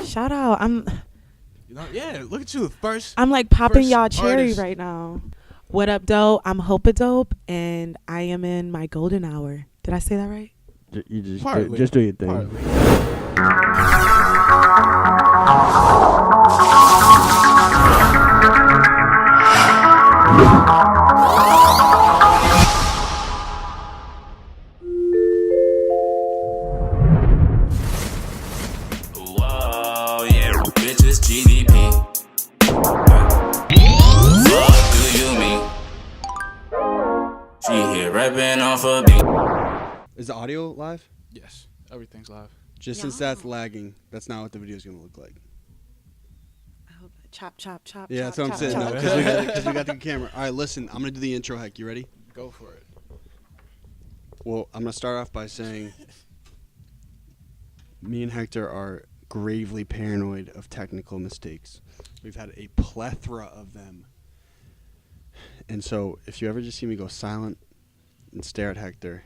Shout out. Yeah, look at you. I'm like popping first y'all cherry artist. right now. What up, dope? I'm HopeADope, and I am in my golden hour. Did I say that right? You just Partly. just do your thing. Partly. Whoa, yeah, bitches GDP. What do you mean? She here rapping off a beat. Is the audio live? Yes, everything's live. Just since that's lagging, that's not what the video's gonna look like. I hope chop, chop, chop. Yeah, chop, that's what I'm chop, saying. chop. No, because we got the camera. All right, listen. I'm gonna do the intro. Heck, you ready? Go for it. Well, I'm gonna start off by saying, me and Hector are gravely paranoid of technical mistakes. We've had a plethora of them, and so if you ever just see me go silent and stare at Hector,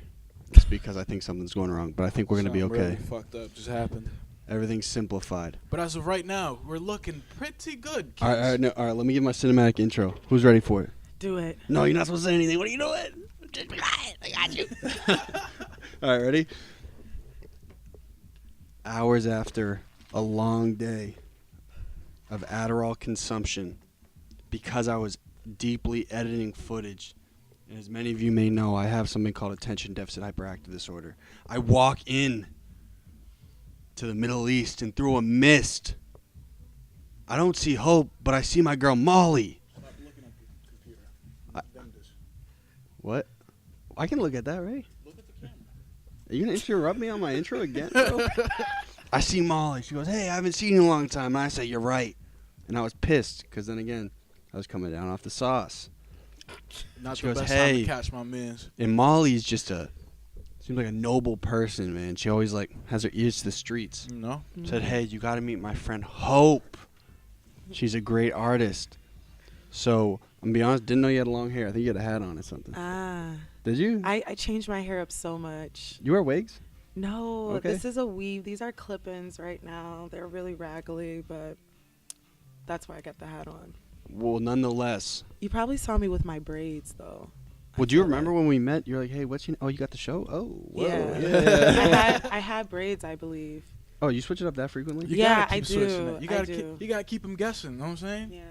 it's because I think something's going wrong. But I think we're gonna be Something okay. Really fucked up just happened. Everything's simplified. But as of right now, we're looking pretty good. All right, all right. Let me give my cinematic intro. Who's ready for it? Do it. No, you're not supposed to say anything. What are you doing? Just be quiet. I got you. All right, ready? Hours after a long day of Adderall consumption, because I was deeply editing footage, and as many of you may know, I have something called attention deficit hyperactive disorder. I walk in to the Middle East, and through a mist, I don't see Hope, but I see my girl Molly. Stop looking at the computer. What? I can look at that, right? Look at the camera. Are you going to interrupt me on my intro again, bro? I see Molly. She goes, hey, I haven't seen you in a long time. And I say, you're right. And I was pissed because then again, I was coming down off the sauce. Not She the goes, best time "Hey." to catch my mans. And Molly's just seems like a noble person, man. She always like has her ears to the streets. You know? Said, hey, you got to meet my friend Hope. She's a great artist. So, I'm going to be honest, didn't know you had long hair. I think you had a hat on or something. Ah. Did you? I changed my hair up so much. You wear wigs? No, Okay. this is a weave. These are clip-ins right now. They're really raggedy, but that's why I got the hat on. Well, nonetheless. You probably saw me with my braids, though. Well, do you remember when we met? You're like, hey, what's your... Oh, you got the show? Oh, whoa. Yeah. I had braids, I believe. Oh, you switch it up that frequently? You Yeah, gotta keep I switching do. it. You gotta I do. you gotta keep them guessing. Know what I'm saying? Yeah.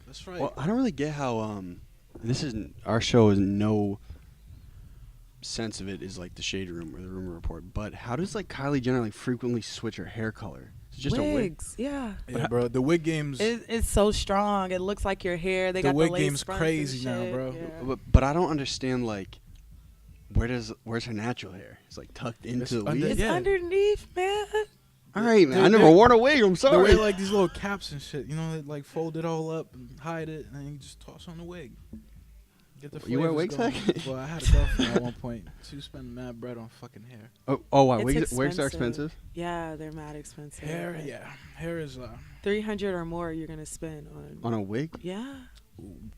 That's right. Well, I don't really get how this isn't our show is no sense of it is like the Shade Room or the Rumor Report, but how does like Kylie Jenner like frequently switch her hair color? Is it just a wig? Wigs, yeah. Yeah, bro. The wig game's It's so strong. It looks like your hair. They The got wig the lace game's fronts crazy and now, shit. bro. Yeah. But I don't understand like where's her natural hair? It's like tucked into It's the under- weave. It's Yeah. underneath, man. All right, man. I They're- never worn a wig. I'm they sorry. wear like these little caps and shit. You know, they like fold it all up and hide it, and then you just toss on the wig. Get the You wear flavors wigs, going. Zach? Well, I had a girlfriend at one point. She was spending mad bread on fucking hair. Oh, wow. It's Wigs are expensive. Yeah, they're mad expensive. Hair, yeah. Hair is 300 or more you're gonna spend on. On a wig? Yeah.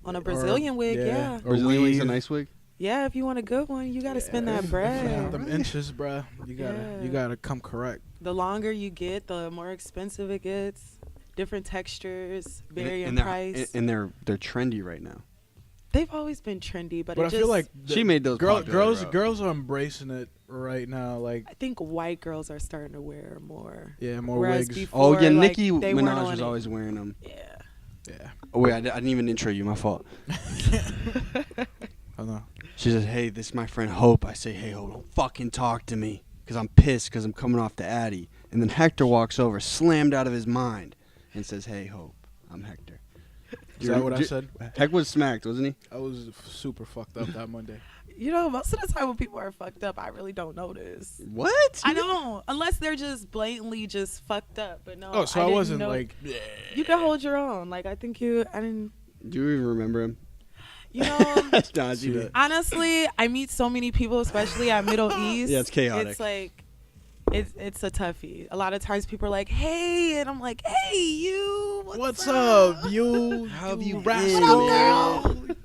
On a Brazilian wig, yeah. Or Brazilian wig's a weave. nice wig. Yeah, if you want a good one, you gotta spend that Yeah, bread. them inches, bruh. You Yeah. gotta come correct. The longer you get, the more expensive it gets. Different textures, vary in they're- price. And they're trendy right now. They've always been trendy, but But it I just, feel like She made those popular, bro. girls are embracing it right now. Like, I think white girls are starting to wear more. yeah, more Whereas wigs. before, Oh yeah, like, Nicki they weren't Minaj on was it. always wearing them. Yeah. Yeah. Oh wait, I didn't even intro you. My fault. I know. She says, "Hey, this is my friend Hope." I say, "Hey, Hope, don't fucking talk to me, cause I'm pissed, cause I'm coming off the Addy." And then Hector walks over, slammed out of his mind, and says, "Hey, Hope, I'm Hector." Is that what I said? Heck was smacked, wasn't he? I was super fucked up that Monday. You know, most of the time when people are fucked up, I really don't notice. What? I don't, unless they're just blatantly just fucked up. But no, Oh, so I didn't wasn't know. like. You can hold your own. Like I think I didn't. Do you even remember him? You know, That's dodgy. Shit. honestly, I meet so many people, especially at Middle East. Yeah, it's chaotic. It's like, it's a toughie. A lot of times people are like, "Hey," and I'm like, "Hey, you. What's up, you? How have you you rascal? been,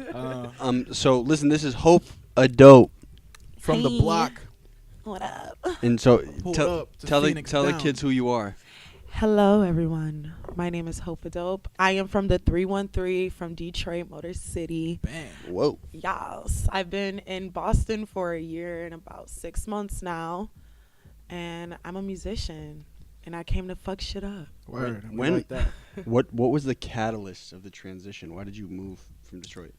girl?" So listen, this is HopeADope, From the Hey. block. What up? and so Pulled tell up to tell the Phoenix tell the down. kids who you are. Hello, everyone. My name is HopeADope. I am from the 313 from Detroit, Motor City. Bang. Whoa. Yes, I've been in Boston for a year and about 6 months now, and I'm a musician, and I came to fuck shit up. Word. We When- like that. What was the catalyst of the transition? Why did you move from Detroit?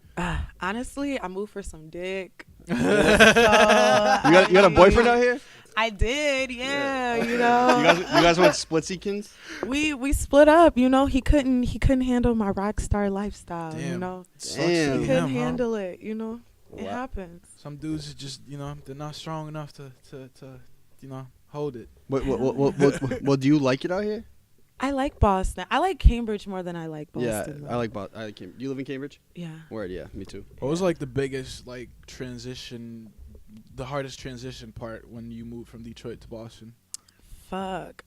Honestly, I moved for some dick. You got a boyfriend out here? I did, yeah. You You know, guys went splitsikins? we split up. You know, he couldn't handle my rock star lifestyle. You Damn. know, Sucks Damn. for he couldn't him, huh? handle it. You know, it Wow. happens. Some dudes are just, they're not strong enough to hold it. What do you like it out here? I like Boston. I like Cambridge more than I like Boston. Yeah, though. I like Cambridge. You live in Cambridge? Yeah. Word, yeah, me too. What was like the biggest transition, the hardest transition part when you moved from Detroit to Boston? Fuck.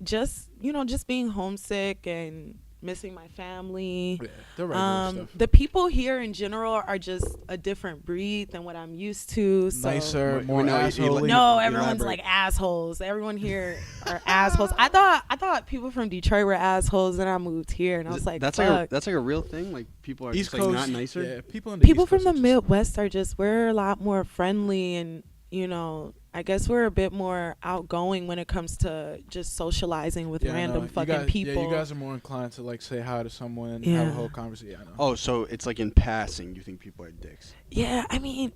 Just being homesick and missing my family. Yeah, the regular stuff. The people here in general are just a different breed than what I'm used to. So Nicer, Wait, more no, you- asshole. No, You everyone's elaborate. like assholes. Everyone here are assholes. I thought people from Detroit were assholes, and I moved here, and I was like, that's fuck. like a real thing. Like people are East just like Coast, not nicer. Yeah, people in the People East from Coast the are just- Midwest are just, we're a lot more friendly, and I guess we're a bit more outgoing when it comes to just socializing with Yeah, I random know. fucking people. Yeah, you guys are more inclined to say hi to someone and have Yeah. a whole conversation. Yeah, I know. Oh, so it's like in passing, you think people are dicks? Yeah, I mean,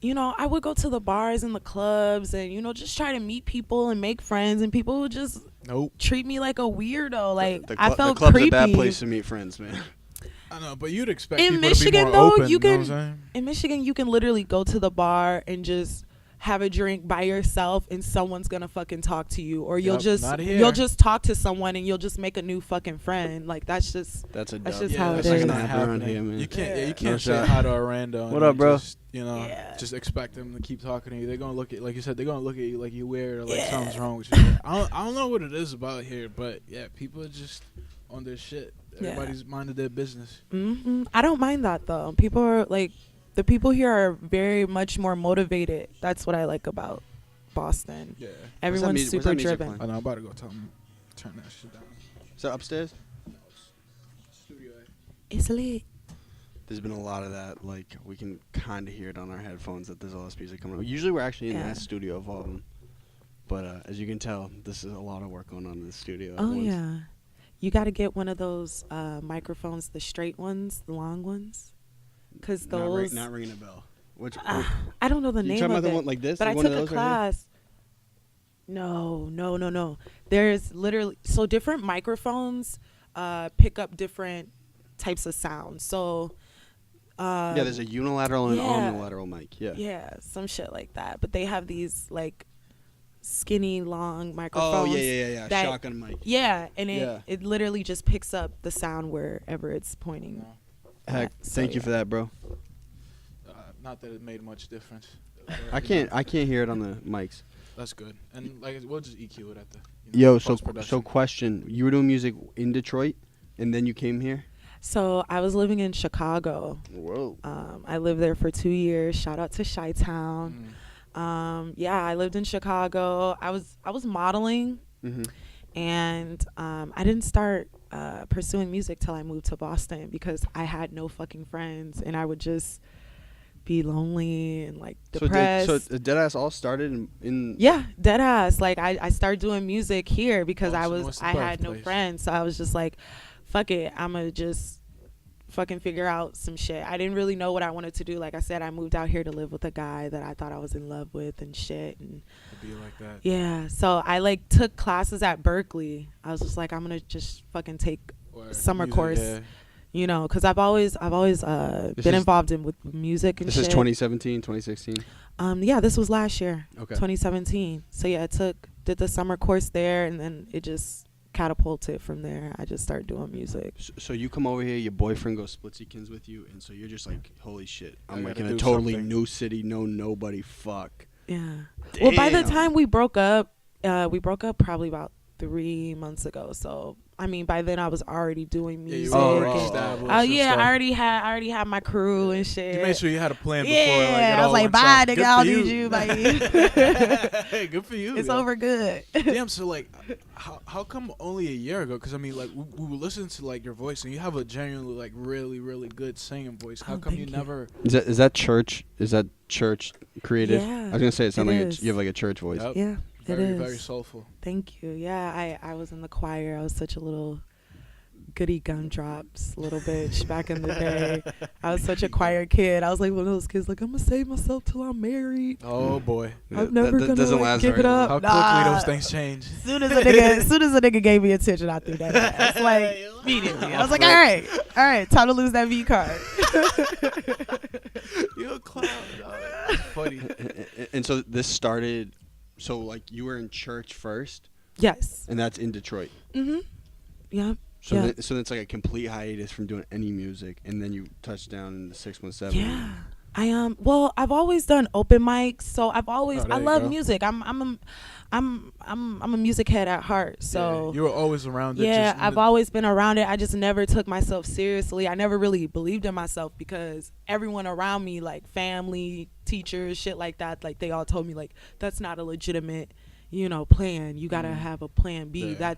I would go to the bars and the clubs and, just try to meet people and make friends, and people would just Nope. treat me like a weirdo. Like, I the felt club's creepy. a bad place to meet friends, man. I know, but you'd expect In people Michigan, to be more though, open. you know what I'm can- saying? In Michigan, you can literally go to the bar and just have a drink by yourself, and someone's gonna fucking talk to you, or you'll Yep, just not here. you'll just talk to someone and you'll just make a new fucking friend. Like, that's just That's a That's dub. just how that's it just is. not Not around happening. here, man. You can't. Yeah. You can't No say shot. hi to a rando. What and up, bro? Just, Yeah. just expect them to keep talking to you. They're gonna look at, like you said, they're gonna look at you like you weird or like Yeah. something's wrong with you. I don't know what it is about here, but yeah, people are just on their shit. Yeah. Everybody's minded their business. I don't mind that though. People are like, the people here are very much more motivated. That's what I like about Boston. Yeah. Everyone's music- what's super that music driven. playing? I know. I'm about to go tell them turn that shit down. Is that upstairs? Studio A. It's lit. There's been a lot of that. Like we can kind of hear it on our headphones that there's all this music coming up. Usually we're actually in Yeah. that studio of all of them. But as you can tell, this is a lot of work going on in the studio. at Oh once. yeah, you got to get one of those microphones, the straight ones, the long ones, because those. Not ringing a bell. Which I don't know the you name talking of about it. the one like this? But I like one took of a those right here? class. No. There's literally, so different microphones pick up different types of sounds. So Yeah, there's a unilateral and yeah. omnilateral mic. Yeah. yeah, some shit like that. But they have these like skinny long Oh microphones. yeah. that- Shotgun mic. Yeah, and Yeah. it literally just picks up the sound wherever it's pointing. Heck, So, thank you yeah. for that, bro. Not that it made much difference. I can't hear it on the mics. That's good. And we'll just EQ it at the. Yo, so post-production. question. You were doing music in Detroit, and then you came here. So I was living in Chicago. Whoa. I lived there for 2 years. Shout out to Chi-Town. Yeah, I lived in Chicago. I was modeling, Mm-hmm. and I didn't start pursuing music till I moved to Boston because I had no fucking friends, and I would just be lonely and like depressed. So Deadass all started in Yeah, dead ass. Like I started doing music here because What's the I had no birthplace? friends, so I was just like, fuck it, I'ma just fucking figure out some shit. I didn't really know what I wanted to do. Like I said, I moved out here to live with a guy that I thought I was in love with and shit. And It'd be like that. yeah, so I like took classes at Berkeley. I was just like, I'm gonna just fucking take Or summer music, course. yeah. because I've always been is- involved with music and This shit. is 2017, 2016. Yeah, this was last year. Okay. 2017. So yeah, did the summer course there, and then it just catapulted from there. I just started doing music. So you come over here, your boyfriend goes splitsikins with you, and so you're just like, holy shit, I'm I like gotta in a do totally something. new city, nobody, fuck. Yeah. Well, by the Damn. time we broke up probably about 3 months ago. So I mean, by then I was already doing Yeah, you music. were Oh, already oh, established. Oh and yeah, stuff. I already had my crew and shit. You made sure you had a plan before. Yeah, Like, it I all was like, went bye, south. nigga, Good I for don't need you. Hey, good for you. It's yo. over good. Damn. So like, how come only a year ago? Because I mean, like, we were listening to like your voice, and you have a genuinely like really really good singing voice. How Oh, come you thank you. never? Is that church? Is that church creative? Yeah, I was gonna say it sounded it like is. you have like a church voice. Yep. Yeah, Very it is. very soulful. Thank you. Yeah, I was in the choir. I was such a little goody gumdrops little bitch back in the day. I was such a choir kid. I was like one of those kids like, I'm gonna save myself till I'm married. Oh boy. I'm never gonna doesn't like, last give very it long. up. How quickly those things change. As soon as a nigga gave me attention, I threw that ass. Like immediately. I was like, all right, time to lose that V card. You're a clown. Dog. That's funny. And so this started. So like you were in church first, Yes. and that's in Detroit. Mhm. Yeah. So Yeah. so it's like a complete hiatus from doing any music, and then you touched down in the 617. Yeah. Well, I've always done open mics, so I've always Oh, there I you love go. music. I'm a music head at heart. So Yeah, you were always around it. yeah, just I've always been around it. I just never took myself seriously. I never really believed in myself because everyone around me, like family, teachers, shit like that, like they all told me like that's not a legitimate, plan. You gotta have a plan B. Yeah.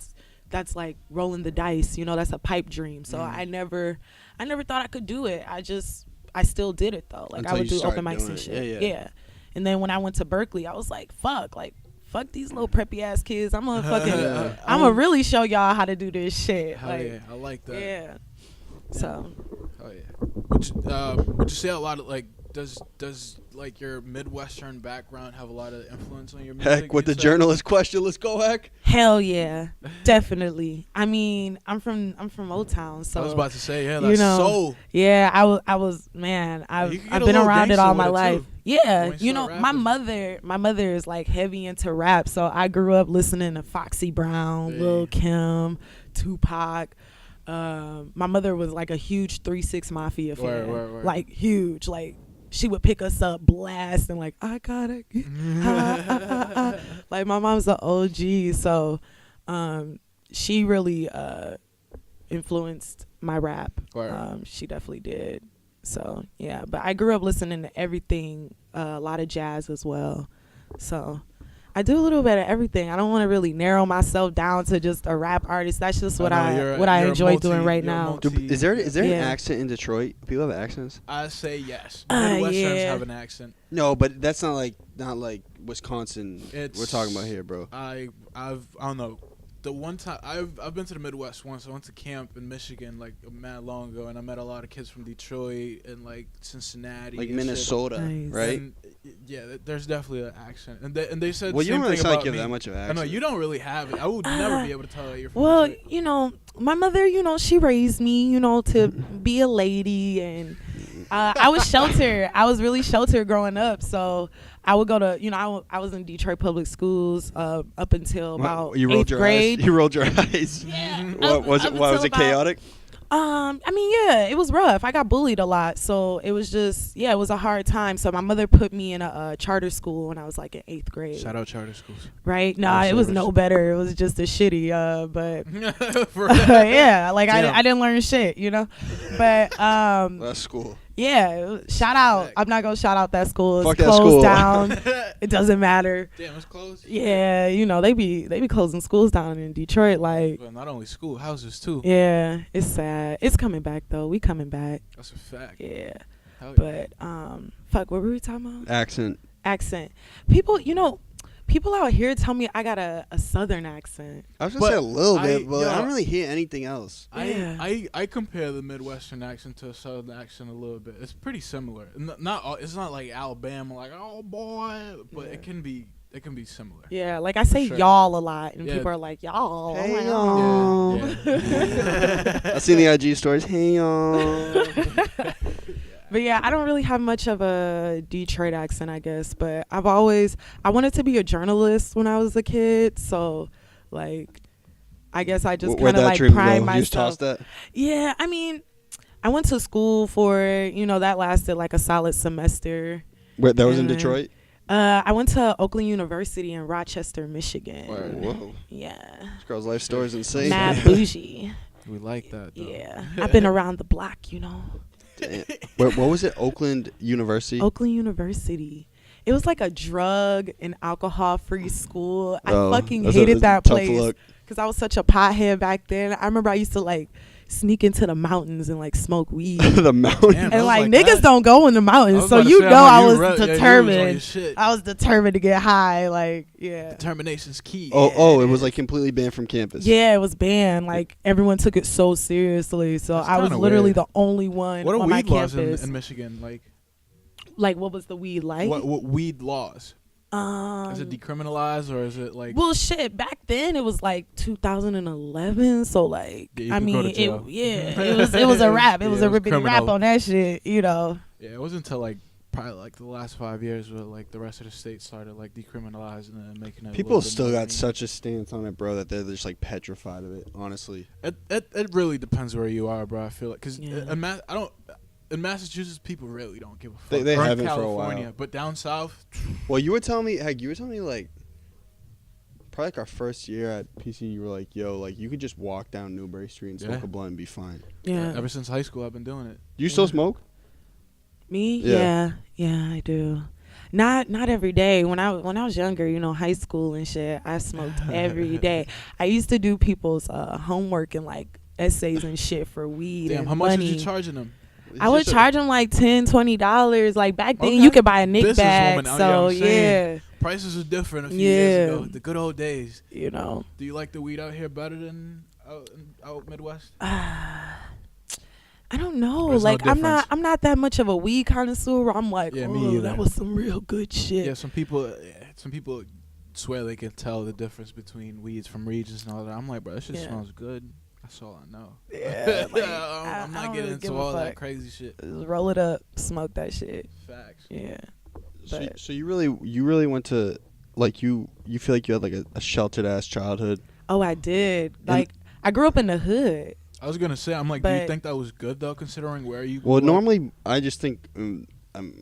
That's like rolling the dice. That's a pipe dream. So Mm. I never thought I could do it. I still did it though. Like Until I would you do open started mics doing and it. shit. Yeah. And then when I went to Berkeley, I was like, fuck these little preppy ass kids. I'm gonna really show y'all how to do this shit. Hell like, yeah, I like that. yeah. So Oh yeah. Would you say a lot of like does like your Midwestern background have a lot of influence on your music? Heck, with the you'd say? journalist question, let's go, Heck. hell yeah, definitely. I mean, I'm from Old Town, so I was about to say, yeah, that's soul. yeah, I was man. I've You can get a been little around it gangster all with my it, life. too. Yeah, When you start my mother is like heavy into rap, so I grew up listening to Foxy Brown, Hey. Lil Kim, Tupac. My mother was like a huge 3-6 Mafia fan, Word. like huge. Like she would pick us up, blast, and like I gotta get, like my mom's an OG, so she really influenced my rap. Word. She definitely did. So yeah, but I grew up listening to everything, a lot of jazz as well. So I do a little bit of everything. I don't want to really narrow myself down to just a rap artist. That's just what I you're enjoy multi- doing right you're now. multi- Is there an Yeah. accent in Detroit? People have accents. I say yes. Uh, Midwesterns yeah. have an accent. No, but that's not like Wisconsin. It's We're talking about here, bro. I don't know. The one time I've been to the Midwest once. I went to camp in Michigan like mad long ago, and I met a lot of kids from Detroit and like Cincinnati, Like and shit. Minnesota, Nice. right? And, yeah, there's definitely an accent, and they said Well, the you same don't really thing sound like about you have me. that much of an I accent. know you don't really have it. I would never be able to tell that you're from Well, Detroit. my mother, she raised me, to be a lady, and I was sheltered. I was really sheltered growing up, so I would go to, I was in Detroit public schools up until about You rolled 8th your grade. eyes. You rolled your eyes. Yeah. What was Up it? Why was until it chaotic? I mean, yeah, it was rough. I got bullied a lot, so it was just, it was a hard time. So my mother put me in a charter school when I was like in 8th grade. Shout out charter schools. Right? Nah, it was service. no better. It was just as shitty. But For yeah, like Damn. I didn't learn shit, But That's cool. yeah, shout out. I'm not gonna shout out that school. Fuck It's that closed school. down. It doesn't matter. Damn, it's closed. Yeah, they be closing schools down in Detroit. Like, Well, not only school, houses too. yeah, it's sad. It's coming back though. We coming back. That's a fact. Yeah, Hell yeah. but fuck, what were we talking about? Accent. Accent. People, people out here tell me I got a southern accent. I was gonna But say a little bit, I- but yo, I don't really hear anything else. Yeah. I compare the Midwestern accent to a Southern accent a little bit. It's pretty similar. It's not like Alabama, like oh boy, but Yeah. it can be similar. Yeah, like I say sure. y'all a lot, and Yeah. people are like y'all. I'm Hey, like, y'all. Yeah. I seen the IG stories. Hey y'all. But yeah, I don't really have much of a Detroit accent, I guess. But I wanted to be a journalist when I was a kid. So, like, I guess I just Where'd kind of that like dream prime go? You just myself. tossed that. Yeah, I mean, I went to school for, that lasted like a solid semester. Wait, that was in And- Detroit. I went to Oakland University in Rochester, Michigan. Whoa. Yeah. This girl's life story is insane. Mad bougie. We like that. Though. Yeah. I've been around the block, you know. Damn. What was it? Oakland University? Oakland University. It was like a drug and alcohol free school. I fucking hated that place because I was such a pothead back then. I remember I used to like sneak into the mountains and like smoke weed. The mountains. Damn, And like that. niggas don't go in the mountains, so you know I was determined. I was determined to get high. Like, yeah. Determination's key. Oh, it was like completely banned from campus. Yeah, it was banned. Like everyone took it so seriously. So That's I was kinda literally weird. the only one What are on my weed laws campus. in Michigan? Like, what was the weed like? What weed laws? Is it decriminalized or is it like? Well, shit. Back then, it was like 2011. So like, Yeah, you I could go mean, to jail. it was a rap. It was a ribbity criminal. rap on that shit. You know. Yeah, it wasn't until like probably like the last 5 years where like the rest of the state started like decriminalizing it and making it. People still got such a stance on it, bro, that they're just like petrified of it. Honestly, It really depends where you are, bro. I feel like because Yeah. in Massachusetts, people really don't give a fuck. They Or in haven't for a California, while. but down south, well, you were telling me like probably like our first year at PC, you were like, yo, like you could just walk down Newbury Street and smoke Yeah. a blunt and be fine. Yeah. ever since high school, I've been doing it. Do you still smoke? Me? Yeah. Yeah, I do. Not every day. When I was younger, you know, high school and shit, I smoked every day. I used to do people's homework and like essays and shit for weed. Damn, and how much money. was you charging them? I would charge them like $10-$20. Like back then, Okay. you could buy a Nick bag. Businesswoman out So here, I'm saying. yeah, Prices were different a few years ago. Yeah. The good old days. you know. Do you like the weed out here better than out Midwest? I don't know. There's no Like difference. I'm not that much of a weed connoisseur. I'm like, Yeah, oh, me either. that was some real good shit. Yeah, some people swear they can tell the difference between weeds from regions and all that. I'm like, bro, that shit Yeah. smells good. That's all I know. Yeah, like, I'm I not don't getting really into give a all that fuck. crazy shit. Just roll it up, smoke that shit. Facts. Yeah. So, But- so you really went to like you feel like you had like a sheltered ass childhood. Oh, I did. Like I grew up in the hood. I was gonna say, I'm like, do you But- think that was good though, considering where you? Well, grew up? normally I just think,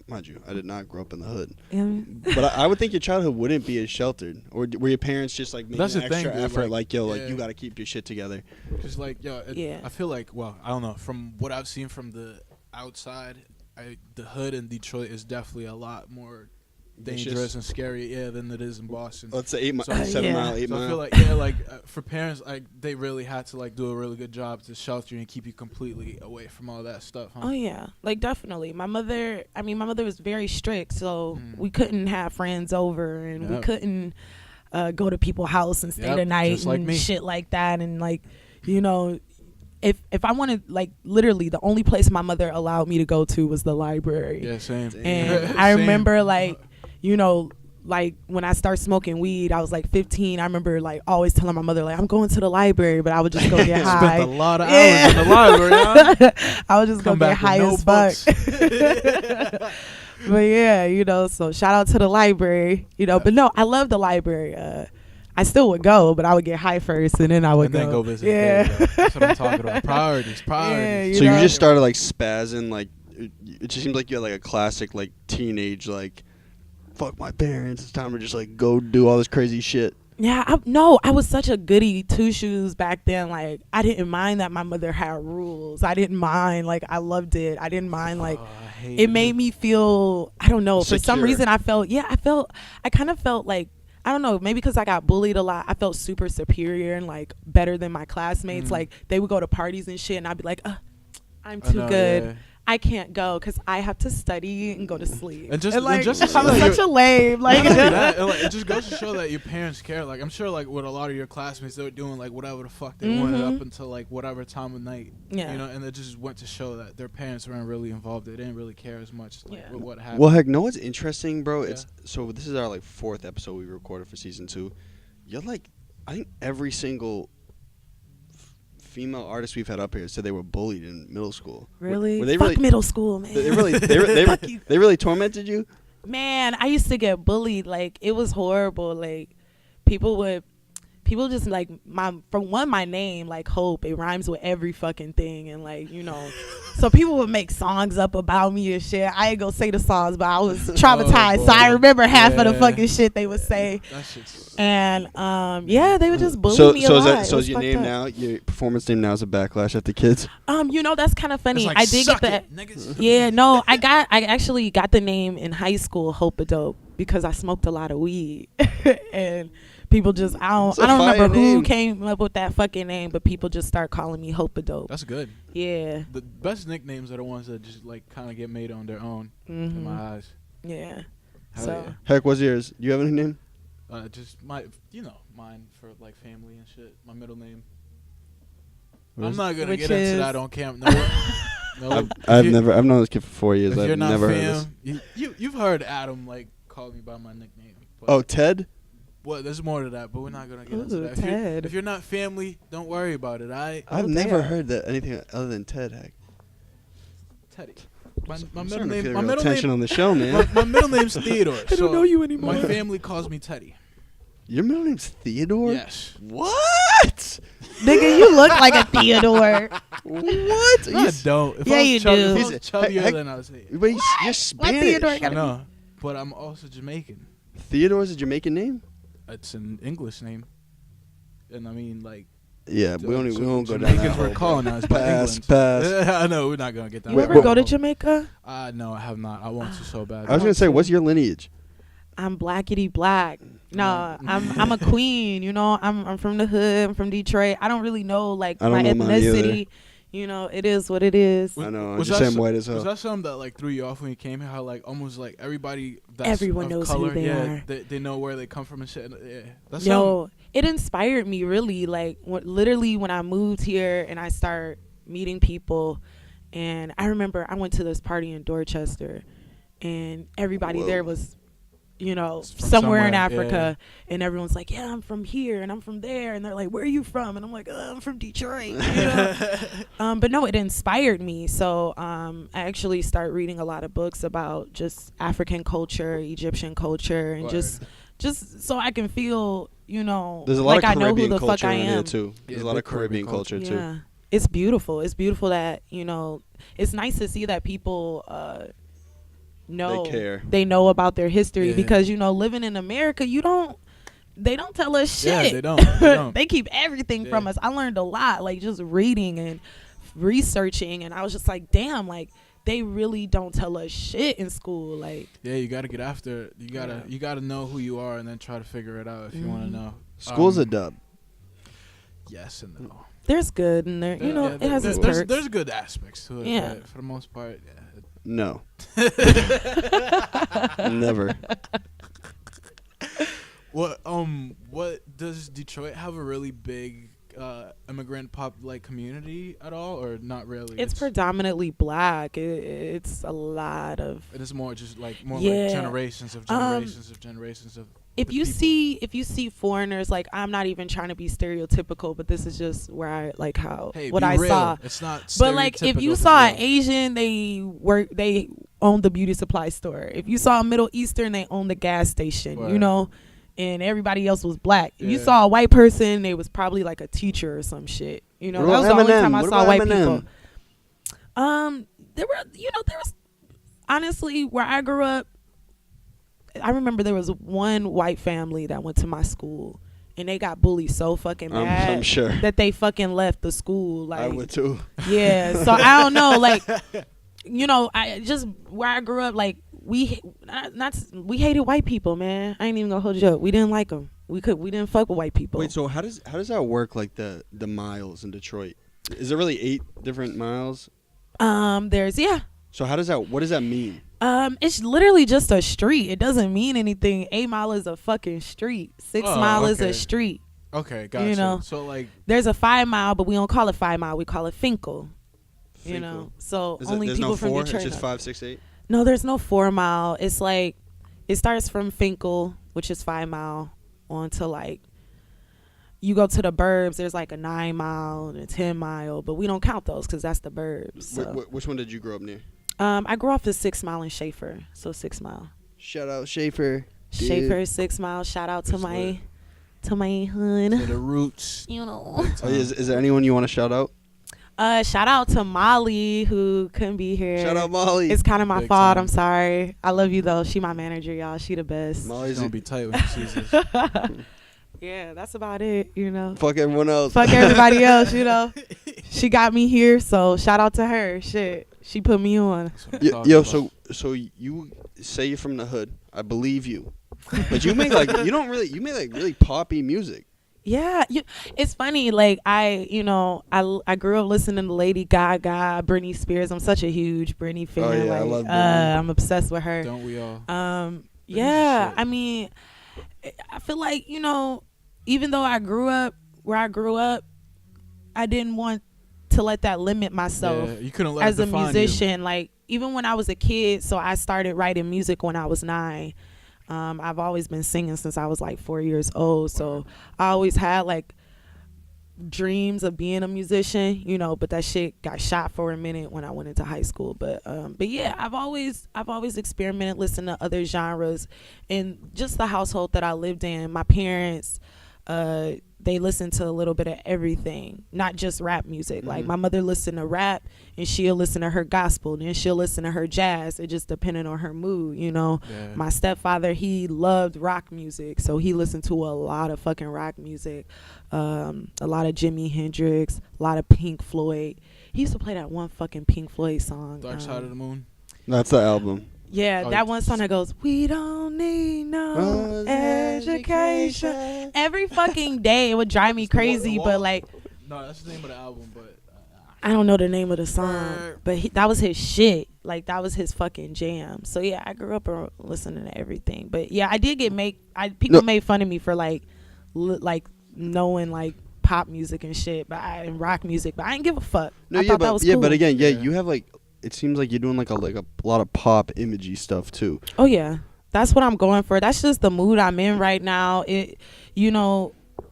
mind you, I did not grow up in the hood, And but I would think your childhood wouldn't be as sheltered. Or were your parents just like making That's an the thing, extra dude, effort, like, like yo, yeah. like you got to keep your shit together? Cause like, yo, Yeah. I feel like, well, I don't know. From what I've seen from the outside, the hood in Detroit is definitely a lot more dangerous Vicious. and scary, than it is in Boston. Let's say 8 So- seven Yeah. mile, 8 So I mile. feel like, like for parents, like they really had to like do a really good job to shelter you and keep you completely away from all that stuff. Huh? oh yeah, like definitely. My mother was very strict, so Mm. we couldn't have friends over, and we Yep. couldn't go to people's house and stay Yep, the night just like and me. shit like that. And like, you know, if I wanted, like, literally the only place my mother allowed me to go to was the library. Yeah, same. And I Same. remember, like, you know, like when I started smoking weed, I was like 15. I remember like always telling my mother, like, I'm going to the library, but I would just go get high. Spent a lot of hours Yeah. in the library. Huh? I would just Come go get back with high no as fuck. books. But yeah, you know, so shout out to the library, you know. But no, I love the library. I still would go, but I would get high first, and then I would And then go visit. There Yeah, you go. That's what I'm talking about. Priorities. Yeah, So know? you just started like spazzing, like it just seems like you had like a classic like teenage like, fuck my parents, it's time to just like go do all this crazy shit. Yeah, I was such a goody two shoes back then. Like, I didn't mind that my mother had rules. I didn't mind. Like, I loved it. I didn't mind. Like, I hate it made me feel, I don't know, for some Secure. reason I kind of felt like, I don't know, maybe because I got bullied a lot, I felt super superior and like better than my classmates. Mm. Like, they would go to parties and shit, and I'd be like, I'm I too know, good. yeah. I can't go because I have to study and go to sleep. And just- like, and just to I'm show that such a lame. Like, Not only that, it just goes to show that your parents care. Like, I'm sure, like, with a lot of your classmates, they were doing, like, whatever the fuck they wanted Mhm. up until, like, whatever time of night. Yeah. You know, and it just went to show that their parents weren't really involved. They didn't really care as much, like, Yeah. with what happened. Well, heck, no, what's interesting, bro? Yeah. It's so this is our like 4th episode we recorded for season 2. You're like, I think every single female artist we've had up here said they were bullied in middle school. really? Were they Fuck really? middle school, man. They really, Fuck you. they really tormented you. Man, I used to get bullied. Like, it was horrible. Like, people would people just like my name, like Hope, it rhymes with every fucking thing, and like, you know, so people would make songs up about me and shit. I ain't gonna say the songs, but I was traumatized, so I remember half of the fucking shit they would say. And yeah, they would just bully me a lot. So is your name now, your performance name now is a backlash at the kids? You know, that's kind of funny. Like, I did get that. Yeah, no, I actually got the name in high school, HopeADope, because I smoked a lot of weed. And people just, I don't remember who came up with that fucking name, but people just start calling me HopeADope. That's good. Yeah. The best nicknames are the ones that just like kind of get made on their own in my eyes. Yeah. Hell So. yeah. Heck, what's yours? Do you have any name? Just mine for like family and shit. My middle name. What I'm is not gonna Which get into is- that on camp. No. I've known this kid for 4 years. If I've you're not never heard fam, this. you've heard Adam like call me by my nickname. But Oh, Ted? well, there's more to that, but we're not gonna get into Ooh, that. Ted. If you're not family, don't worry about it. I've never heard that anything other than Ted. Heck. Teddy. My I'm middle starting to name. feel My real middle tension name. on the show, man. My middle name's Theodore. I don't know you anymore. My family calls me Teddy. Your middle name's Theodore? Yes. What? Nigga, you look like a Theodore. What? I don't. If Yeah, I was you chubby, do. If I He's was chubbier, heck- then I was saying. But you're Why Spanish. Theodore I gotta know, but I'm also Jamaican. Theodore's a Jamaican name? It's an English name, and I mean like. Yeah, we won't go down that Jamaicans were hole. colonized by Pass, England. pass. I know we're not gonna get down. You that ever go road. to Jamaica? No, I have not. I want to so bad. I was going to say, what's your lineage? I'm blackity black. No, I'm a queen. You know, I'm from the hood. I'm from Detroit. I don't really know like I my don't know mine either. ethnicity. You know, it is what it is. I know. I'm Was just that saying so- white as hell. Was that something that like threw you off when you came here? How like almost like everybody that's Everyone of knows who color, they yeah, are. They know where they come from and shit. Yeah, that's something. Yo, it inspired me really. Like literally when I moved here and I started meeting people, and I remember I went to this party in Dorchester, and everybody there was, you know, From somewhere in somewhere, Africa, and everyone's like, yeah, I'm from here and I'm from there, and they're like, where are you from? And I'm like, I'm from Detroit. You know? But no, it inspired me. So I actually started reading a lot of books about just African culture, Egyptian culture, and Word. just so I can feel, you know, There's a lot like of I know who Caribbean the fuck culture I in here, am. too. There's Yeah, a lot big of Caribbean Caribbean culture, too. Yeah, it's beautiful. It's beautiful that, you know, it's nice to see that people know They care. they know about their history, Yeah. because, you know, living in America, they don't tell us shit. Yeah, they don't. They don't. They keep everything from Yeah. us. I learned a lot, like just reading and researching, and I was just like, damn, like they really don't tell us shit in school. Like, Yeah, you gotta get after it. You gotta know who you are and then try to figure it out if you want to Mhm. know. School's a dub. Yes and no. there's good and there, you know, Yeah, it has its there's perks. there's good aspects to it. Yeah. But for the most part, yeah. No. Never. What does Detroit have a really big immigrant community at all, or not really? It's predominantly black. It's a lot of. It is more just like more Yeah. like generations of generations of. If the you people. see foreigners, like, I'm not even trying to be stereotypical, but this is just where I like how Hey, what be I real. saw. It's not. But like, if you stereotypical, saw it's an real. Asian, they owned the beauty supply store. If you saw a Middle Eastern, they owned the gas station. You Word. know, and everybody else was black. If you Yeah. saw a white person, they was probably like a teacher or some shit. You know, What that was the about only Eminem? time I What saw about white Eminem? people. There was honestly where I grew up. I remember there was one white family that went to my school, and they got bullied so fucking bad I'm sure. that they fucking left the school. Like, I would, too. yeah. So I don't know, like, you know, I just where I grew up, like we hated white people, man. I ain't even gonna hold you up. We didn't like them. We didn't fuck with white people. Wait, so how does that work, like the miles in Detroit? Is there really 8 different miles? There's So what does that mean? it's literally just a street. It doesn't mean anything. 8 Mile is a fucking street. 6 Mile is okay. a street. Okay, gotcha. You know. So like, There's a 5 Mile, but we don't call it 5 Mile. We call it Finkel. You Finkel. know, so Is only there's people no from 4? Detroit. It's just know. 5, 6, 8? No, there's no 4 Mile. It's like it starts from Finkel, which is 5 Mile, on to like you go to the burbs. There's like a 9 Mile and a 10 Mile, but we don't count those because that's the burbs. So. Which one did you grow up near? I grew off the 6 Mile in Schaefer, so 6 Mile. Shout out Schaefer. Schaefer 6 Mile. Shout out to That's my to my hood. To the roots. You know. Oh, yeah, is there anyone you want to shout out? Shout out to Molly who couldn't be here. Shout out Molly. It's kind of my Big fault. time. I'm sorry. I love you though. She my manager, y'all. She the best. Molly's Gonna be tight when she sees this. Yeah, that's about it. You know. fuck everyone else. Fuck everybody else. You know. She got me here, so shout out to her. Shit, she put me on. That's what I'm talking Yo, about. so you say you're from the hood. I believe you, but you make like you make like really poppy music. Yeah, it's funny. Like I grew up listening to Lady Gaga, Britney Spears. I'm such a huge Britney fan. Oh, yeah, I like, love Britney. I'm obsessed with her. Don't we all? Yeah, shit. I mean, I feel like even though I grew up where I grew up, I didn't want to let that limit myself Yeah, you couldn't let as it a define musician. Like even when I was a kid, so I started writing music when I was 9. I've always been singing since I was like 4 years old. So I always had like dreams of being a musician, but that shit got shot for a minute when I went into high school. But yeah, I've always experimented, listened to other genres, and just the household that I lived in. My parents, they listened to a little bit of everything, not just rap music. Like my mother listened to rap, and she'll listen to her gospel, then she'll listen to her jazz. It just depended on her mood, Yeah. My stepfather, he loved rock music, so he listened to a lot of fucking rock music, a lot of Jimi Hendrix, a lot of Pink Floyd. He used to play that one fucking Pink Floyd song. Dark Side of the Moon. That's the album. Yeah, Oh, that one song that goes, "We don't need no education." Every fucking day, it would drive me crazy, but like, No, that's the name of the album, but I don't know the name of the song, but that was his shit. Like that was his fucking jam. So yeah, I grew up listening to everything. But yeah, I did get people made fun of me for like knowing like pop music and shit, and rock music, but I didn't give a fuck. No, I yeah, thought but that was yeah, cool. but again, Yeah. you have like it seems like you're doing like a lot of pop imagey stuff too. Oh yeah, that's what I'm going for. That's just the mood I'm in right now.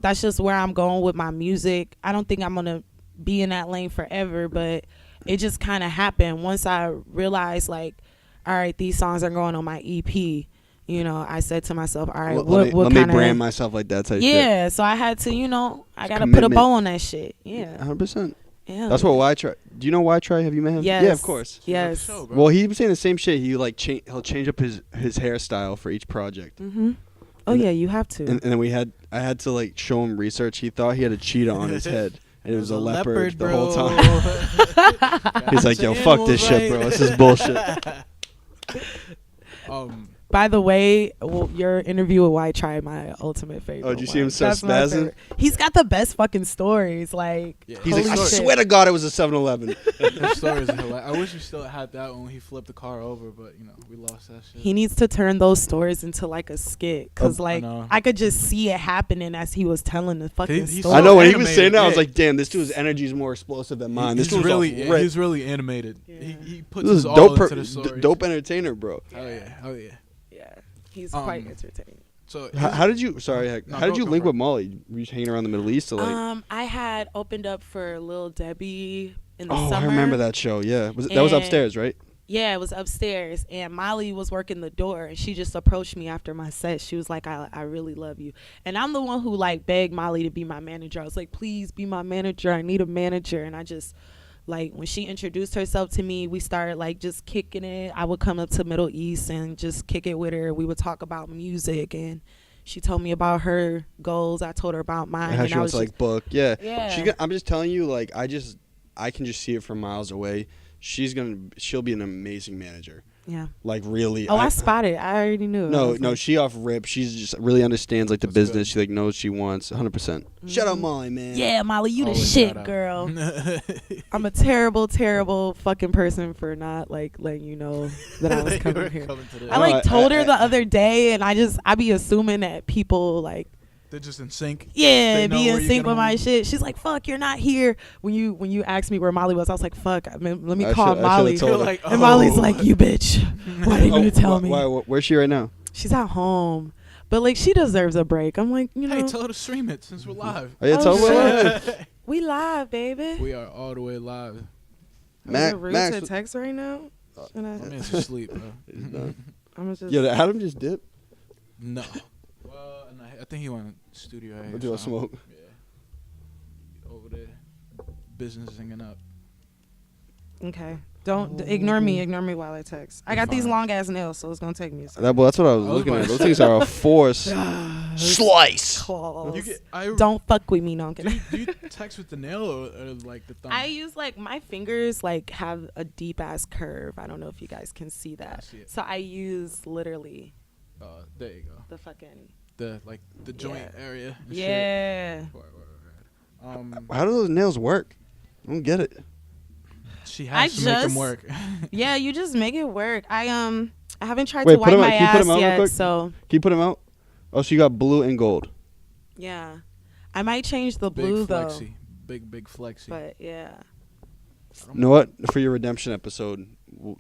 That's just where I'm going with my music. I don't think I'm gonna be in that lane forever, but it just kind of happened once I realized like, all right, these songs are going on my EP. I said to myself, all right, what let kind me brand myself like that type shit. Yeah, so I had to, I gotta put a Commitment. bow on that shit. Yeah, 100%. yeah. That's what Y Try. Do you know Y Try? Have you met him? Yes. Yeah, of course. Yes. Show, bro. Well, he was saying the same shit. He like he'll change up his hairstyle for each project. Mm-hmm. Oh And yeah, you have to. And then I had to like show him research. He thought he had a cheetah on his head, and it was a leopard the whole time. He's like, "Yo, fuck this shit, bro. This is bullshit." By the way, your interview with White Tribe, my ultimate favorite. Oh, did you see him start That's my spazzing? favorite. He's got the best fucking stories. Like, Yeah. He's like, holy "I shit. swear to God, it was a 7-Eleven." That story is hilarious. I wish we still had that when he flipped the car over, but we lost that shit. He needs to turn those stories into like a skit, cause like know. I could just see it happening as he was telling the fucking He's story. I know when he was animated, saying that, I was yeah. like, "Damn, this dude's energy is more explosive than mine." This He's dude's really animated. Yeah. He puts This is his all dope, into the story. dope entertainer, bro. Oh yeah. Yeah, he's quite Um, entertaining. So How did you? Sorry, heck, No, how did go- you go link for it. with Molly? Were you hanging around the Middle East? Or like, I had opened up for Lil Debbie in the oh, summer. I remember that show. Yeah, that was And- upstairs, right? Yeah, it was upstairs, and Molly was working the door, and she just approached me after my set. She was like, I really love you. And I'm the one who like begged Molly to be my manager. I was like, please be my manager. I need a manager. And I just like, when she introduced herself to me, we started like just kicking it. I would come up to Middle East and just kick it with her. We would talk about music, and she told me about her goals. I told her about mine. How and she I wants was to like book. Yeah. Yeah. I'm just telling you, like, I can just see it from miles away. She'll be an amazing manager. yeah. Like really. Oh, I spotted. I already knew. I No, was like, she off rip. She's just really understands like the That's business. good. She like knows what she wants 100%. Shout out Molly, man. yeah, Molly, you the Always shit, shout out. girl. I'm a terrible, terrible fucking person for not like letting you know that I was You coming were here. coming to the- I like Oh, told her I- the other day, and I be assuming that people like They're just in sync. yeah They know be where in you sync get with my home. shit. She's like, fuck, you're not here. When you asked me where Molly was, I was like, fuck. I mean, let me I call should- I Molly. should've told her. Like, And Molly's oh. like, you bitch. Why didn't you tell me? Where's she right now? She's at home, but like she deserves a break. I'm like, you know, Hey, tell her to stream it since we're live. Oh, yeah, Oh, tell her. shit. we live, baby. We are all the way live. Max, Is it rude Max, to text right now? Should My man's asleep, bro. He's done. I'm just. Yo, did Adam just dip? No. Well, in a I think he went studio A. We'll do a smoke. Yeah. Over there, businessing it up. Okay. Don't ignore me. Ignore me while I text. I got these Fine. long ass nails, so it's gonna take me a second. That's what I was looking at. Those things are a force. Slice. Claws. Don't fuck with me, no. I'm kidding. Do you text with the nail or like the thumb? I use like my fingers like have a deep ass curve. I don't know if you guys can see that. I see it. So I use literally There you go. the fucking The joint Yeah. area. And yeah. Shit. Right. How do those nails work? I don't get it. She has to make them work. Yeah, you just make it work. I haven't tried Wait, to put wipe 'em out. my Can you put 'em ass out real yet, quick? so Can you put them out? Oh, so you got blue and gold. yeah. I might change the Big blue though. flexi. Big flexi. But yeah. You know what? For your redemption episode,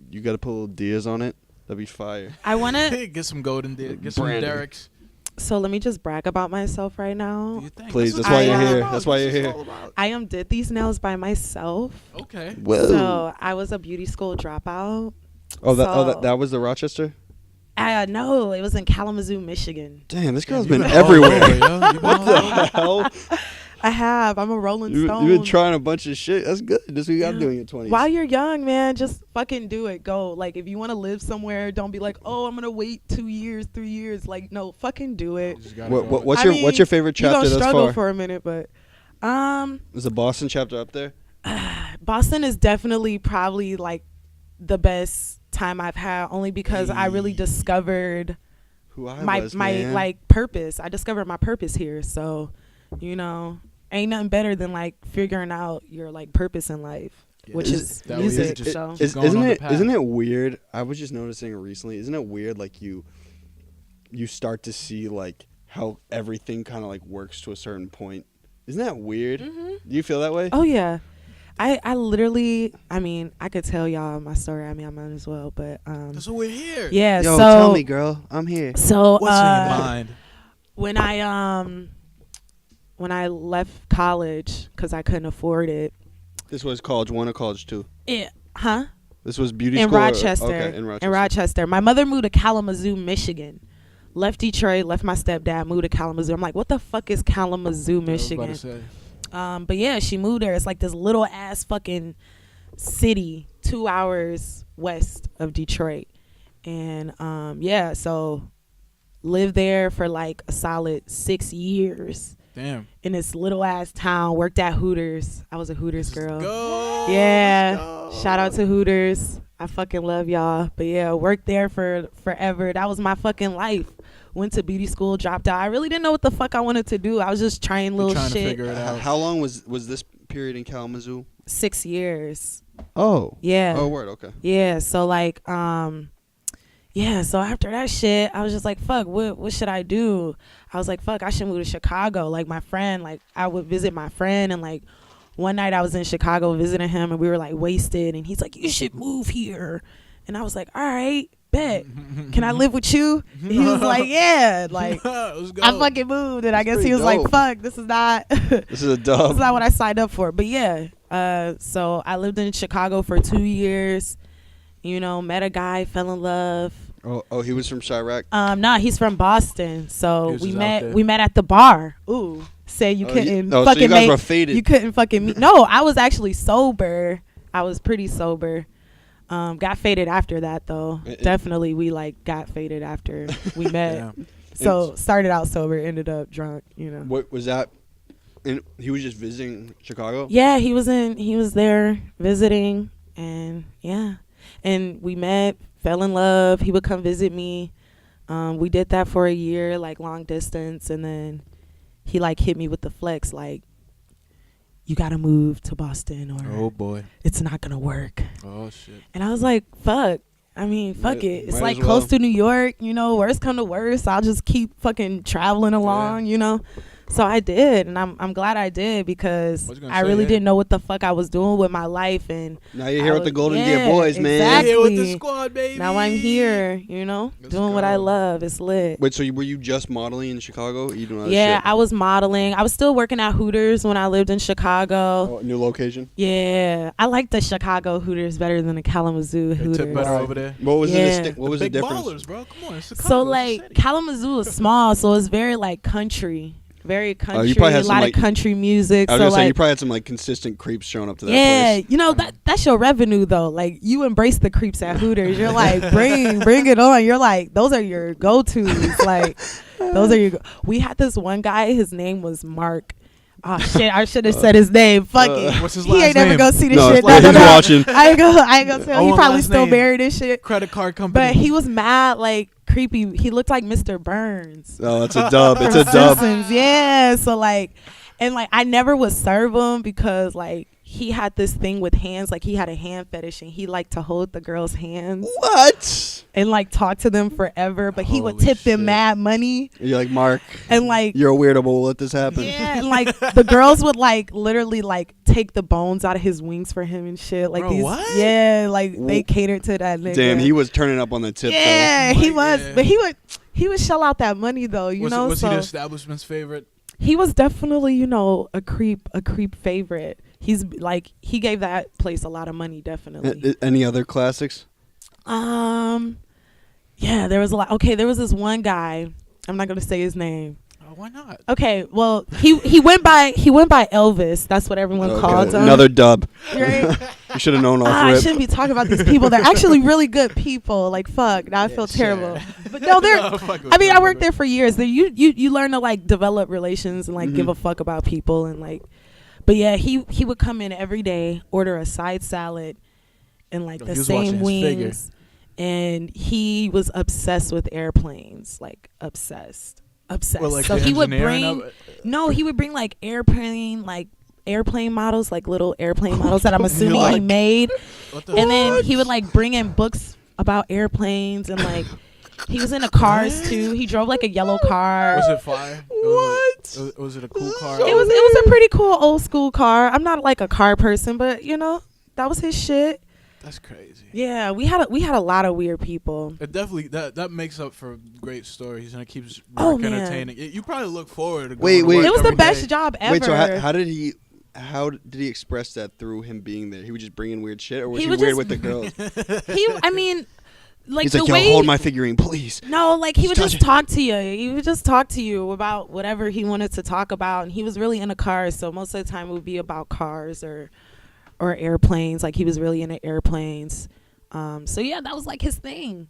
you got to put little Diaz on it. That'd be fire. I wanna Get some golden deer. Get some Branding. Derricks. so let me just brag about myself right now. Do you think? Please, what that's why it's you're all here. about. That's why That's you're what here. it's all about. I did these nails by myself. Okay. Whoa. So I was a beauty school dropout. Oh, that was the Rochester? No, it was in Kalamazoo, Michigan. Damn, this girl's You been all everywhere. over, yo. You been What all the over. hell? I have. I'm a Rolling You've Stone. been trying a bunch of shit. That's good. That's what you got to do in your 20s. While you're young, man, just fucking do it. Go. Like, if you want to live somewhere, don't be like, oh, I'm gonna wait 2 years, 3 years. Like, no, fucking do it. You just gotta go. What's I your mean, favorite You chapter gonna thus struggle far? for a minute, but Is the Boston chapter up there? Boston is definitely probably like the best time I've had, only because I really discovered Who I my was, man. like purpose. I discovered my purpose here. So, you know, ain't nothing better than like figuring out your like purpose in life, Yeah, which is that was music. just- So Just going on the path. Isn't it weird? I was just noticing it recently. Isn't it weird like you start to see like how everything kind of like works to a certain point? Isn't that weird? Mhm. Do you feel that way? Oh yeah. I literally, I mean, I could tell y'all my story. I mean, I might as well, but That's what we're here. yeah. Yo, so tell me, girl. I'm here. So What's in your mind? when I left college because I couldn't afford it. This was college 1 or college 2? Huh? This was beauty In school? Rochester. Okay, in Rochester. In Rochester. My mother moved to Kalamazoo, Michigan. Left Detroit, left my stepdad, moved to Kalamazoo. I'm like, what the fuck is Kalamazoo, Michigan? I was about to say. But yeah, she moved there. It's like this little ass fucking city, 2 hours west of Detroit. And yeah, so lived there for like a solid 6 years Damn. in this little ass town. Worked at Hooters. I was a Hooters girl. Go. Yeah. Let's go. Shout out to Hooters. I fucking love y'all. But yeah, worked there for forever. That was my fucking life. Went to beauty school, dropped out. I really didn't know what the fuck I wanted to do. I was just trying little Trying to shit. figure it out. How long was this period in Kalamazoo? 6 years. Oh. Yeah. Oh, word. Okay. Yeah. So like, yeah. So after that shit, I was just like, fuck, what should I do? I was like, fuck, I should move to Chicago. Like my friend, like I would visit my friend, and like one night I was in Chicago visiting him, and we were like wasted, and he's like, you should move here. And I was like, all right, bet. Can I live with you? And he was like, yeah. Like Let's go. I fucking moved, and I guess he pretty was like, dope. fuck, this is not This is a this dub. is not what I signed up for. But yeah, so I lived in Chicago for 2 years. You know, met a guy, fell in love. Oh, he was from Chirac. Nah, he's from Boston. He So was we just out met. there. We met at the bar. Ooh, said you Oh, couldn't so fucking you guys make. were faded. You couldn't fucking meet. No, I was actually sober. I was pretty sober. Got faded after that though. Definitely, we like got faded after we met. Yeah. So started out sober, ended up drunk. You know. What was that? And he was just visiting Chicago. Yeah, he was there visiting, and yeah, and we met, fell in love. He would come visit me. We did that for a year, like long distance, and then he like hit me with the flex, like, you gotta move to Boston or Oh boy. it's not gonna work. Oh shit. And I was like, fuck. I mean, fuck Might- it. It's might like as close well. to New York, you know, worst come to worst. I'll just keep fucking traveling along, you know. So I did, and I'm glad I did because Was gonna I say, really yeah. didn't know what the fuck I was doing with my life, and Now you're here with the Golden yeah, Deer boys, man. exactly. Here with the squad, baby. Now I'm here, you know, Let's doing what I go. love. It's lit. Wait, so were you just modeling in Chicago? Or you doing other Yeah, shit? I was modeling. I was still working at Hooters when I lived in Chicago. Oh, new location? Yeah, I like the Chicago Hooters better than the Kalamazoo They Hooters. tip better over there. What was Yeah. what was the Big difference? ballers, bro. Come on. It's Chicago, So it's a like city. Kalamazoo is small, so it's very like country, very country. probably had a some, lot like- of country music. I was So gonna say you like, probably had some like consistent creeps showing up to that yeah, place. you know that's your revenue though. Like you embrace the creeps at Hooters. You're like bring it on. You're like those are your go tos. Like those are your. We had this one guy. His name was Mark. Oh shit! I should have said his name. Fuck it. What's his He last ain't never name? gonna see this No, shit. if he's watching. I ain't gonna tell. I He want probably last still name. buried this shit. Credit card company. But he was mad, like creepy. He looked like Mr. Burns. Oh, it's a dub. It's from a dub. Simpsons. Yeah. So like, and like I never would serve him because like he had this thing with hands. Like he had a hand fetish and he liked to hold the girls' hands What? and like talk to them forever. But he would Holy tip them shit. mad money You're like, Mark, and like. you're a weirdo, but we'll let this happen. Yeah, and like the girls would like literally like take the bones out of his wings for him and shit. Like Bro, these, what? yeah, like they catered to that nigga. Damn, he was turning up on the tip. Yeah, though. he Like, was, yeah. but he would shell out that money though. You know, was so he the establishment's favorite? he was definitely a creep favorite. He's like he gave that place a lot of money, Though. definitely. Any other classics? Yeah, there was a lot. Okay, there was this one guy. I'm not gonna say his name. Oh, why not? Okay, well he went by Elvis. That's what everyone Okay, called him. another dub. Right? You should have known off I rip. shouldn't be talking about these people. They're actually really good people. Like fuck, now I feel terrible. But no, they're. No, fuck with I mean, it, I fuck worked with there for years. You learn to like develop relations and like give Mhm. a fuck about people and like. But yeah, he would come in every day, order a side salad, and like Yo, the he was watching same his figure. wings, and he was obsessed with airplanes, like obsessed. Well, like So the he would engineering bring of it? no, he would bring like airplane models, like little airplane models that I'm assuming he Like- made. What the And then fuck? he would like bring in books about airplanes and like he was into cars too. He drove like a yellow car. Was it fire? What? Was it a cool car? It was a pretty cool old school car. I'm not like a car person, but you know, that was his shit. That's crazy. Yeah, we had a lot of weird people. It definitely that makes up for great stories and it keeps Oh, work man. entertaining. You probably look forward to Wait, going to wait. work It was the every best day. job ever. Wait, so how did he express that through him being there? He would just bring in weird shit, or was He he would weird just- with the girls? I mean, like He's the like, yo, way hold my figurine, please. No, like he would Touch just it. talk to you. He would just talk to you about whatever he wanted to talk about, and he was really into cars. So most of the time it would be about cars or airplanes. Like he was really into airplanes. So yeah, that was like his thing.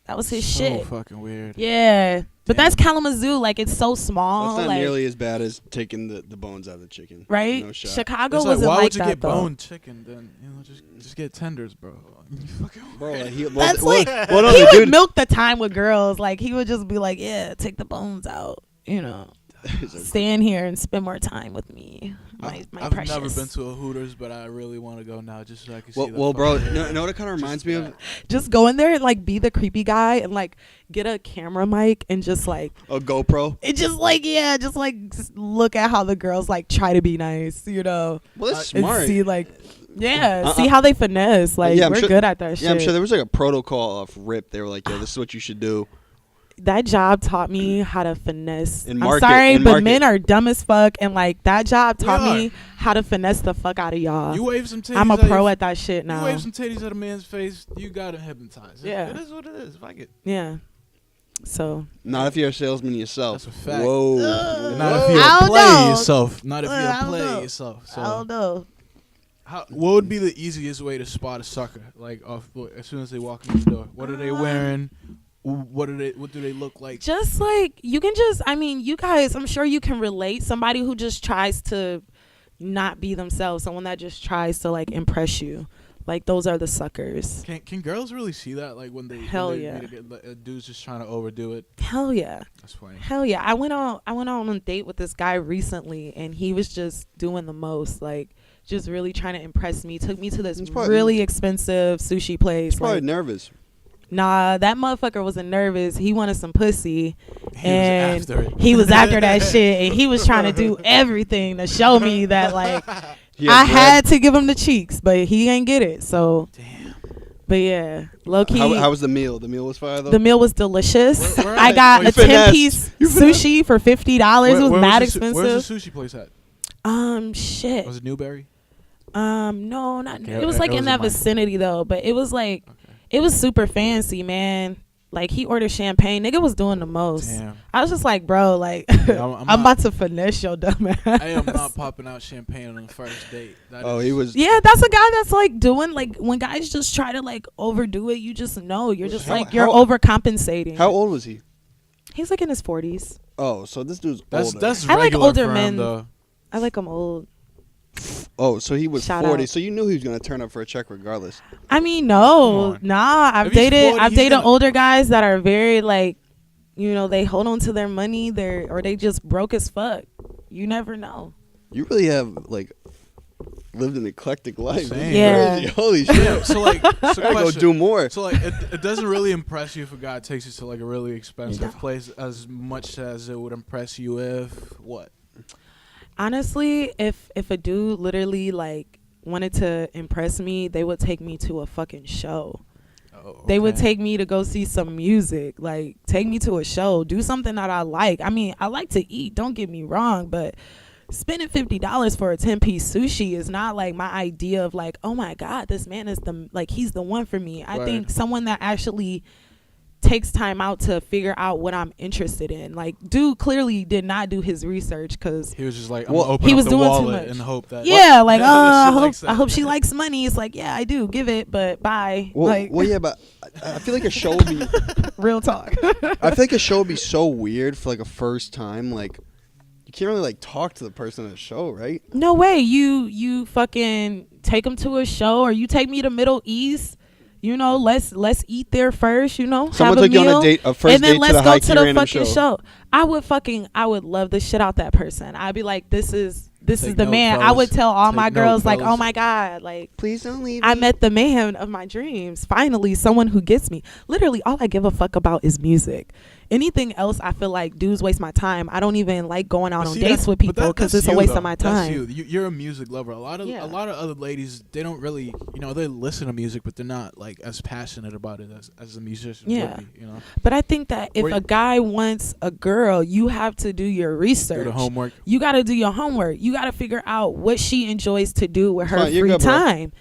That was his So shit. fucking weird. Yeah, but Damn. that's Kalamazoo. Like it's so small. That's not like, nearly as bad as taking the bones out of the chicken. right. No shot. Chicago It's like, wasn't why like would you that get though. boned chicken? Then just get tenders, bro. You fucking Bro, like he, That's well, like well, no, he the would dude- milk the time with girls. Like he would just be like, "Yeah, take the bones out." You know, He's like, stay in here and spend more time with me, my I've precious. never been to a Hooters, but I really want to go now just so I can see. well, the bro, fucking- know what it kind of reminds me of? Just go in there and like be the creepy guy and like get a camera mic and just like A GoPro. it just like just look at how the girls like try to be nice, you know, Well, that's and smart. see like see how they finesse. Like Yeah, I'm we're sure- good at that shit. Yeah, I'm sure there was like a protocol off rip. They were like, yo, this is what you should do. That job taught me how to finesse. And I'm market- sorry, and but market. men are dumb as fuck, and like that job We taught are. me how to finesse the fuck out of y'all. You wave some titties. I'm a at pro your- at that shit You now. wave some titties at a man's face, you got him hypnotized. Yeah. It is what it is. Fuck it. Yeah. So Not if you're a salesman yourself. That's a fact. Whoa. Not if you I don't play know. yourself. Not if I you don't play know. yourself. I don't So, know. what would be the easiest way to spot a sucker? Like, as soon as they walk in the door, what are they wearing? What do they look like? Just like you can just, I mean, you guys, I'm sure you can relate. Somebody who just tries to not be themselves, someone that just tries to like impress you. Like those are the suckers. Can girls really see that? Like when they Hell when they yeah. meet a dude's just trying to overdo it. Hell yeah. That's funny. Hell yeah. I went on a date with this guy recently and he was just doing the most, like just really trying to impress me. Took me to this He's probably- really expensive sushi place. He's probably Like, nervous. Nah, that motherfucker wasn't nervous. He wanted some pussy. Was after it. He was after that shit. And he was trying to do everything to show me that, like, Yeah, I Brad. had to give him the cheeks, but he ain't get it. So, Damn. but yeah, low key. How was the meal? The meal was fire though. The meal was delicious. Where I at? got Oh, you a finessed. 10-piece You finessed. sushi for $50. It was mad expensive. Where's the sushi place at? Shit. Was it Newberry? No, not. Okay, It was it like in was that in mine. vicinity though, but it was like, Okay. it was super fancy, man. Like he ordered champagne. Nigga was doing the most. Damn. I was just like, bro, like I'm I'm, not- about to finesse your dumb ass. I am not popping out champagne on the first date. That Oh, is- he was. Yeah, that's a guy that's like doing like when guys just try to like overdo it, you just know you're just How- like you're how- overcompensating. How old was he? He's like in his 40s. Oh, so this dude's That's older. that's I like regular older for him, men. though. I like him old. Oh, so he was Shout 40. out. So you knew he was gonna turn up for a check regardless. I mean, Come no, on. nah. I've If he's dated 40, I've he's dated gonna- older guys that are very like, you know, they hold on to their money. Or they just broke as fuck. You never know. You really have like lived an eclectic life. This is Same. Yeah. crazy. Holy shit. Yeah, so like, so I gotta go question. do more. So like, it doesn't really impress you if a guy takes you to like a really expensive place as much as it would impress you if what? Honestly, if a dude literally like wanted to impress me, they would take me to a fucking show. Oh, They would okay. take me to go see some music, like take me to a show, do something that I like. I mean, I like to eat, don't get me wrong, but spending $50 for a 10-piece sushi is not like my idea of like, oh my God, this man is he's the one for me. I Right. think someone that actually takes time out to figure out what I'm interested in. Like, dude clearly did not do his research because He was just like, I'm Well, gonna open he up was the doing too wallet much. and hope that. yeah, like, She I likes hope that. she likes money. It's like, yeah, I do. Give it, but bye. Well, like, well, yeah, but I feel like a show would be. real talk. I feel like a show would be so weird for like a first time. Like, you can't really like talk to the person at a show, right? No way. You fucking take them to a show, or you take me to Middle East. You know, let's eat there first. You know, Someone have took you on a meal, date, a first and then date to let's the go high to key the random fucking show. show. I would love the shit out that person. I'd be like, this is Take the note, man. I fellas. would tell all Take my note, girls like, fellas. oh my God, like, Please don't leave. I met the man of my dreams. Finally, someone who gets me. Literally, all I give a fuck about is music. Anything else, I feel like dudes waste my time. I don't even like going out But on see, dates that- with but people because that's it's a you, waste though. of my That's time. You're a music lover. A lot of Yeah. other ladies, they don't really, they listen to music, but they're not like as passionate about it as a musician Yeah. would be. But I think that if Where- a guy wants a girl, you have to do your research. Do the homework. You got to do your homework. You got to figure out what she enjoys to do with her Fine, you're free good, bro. time.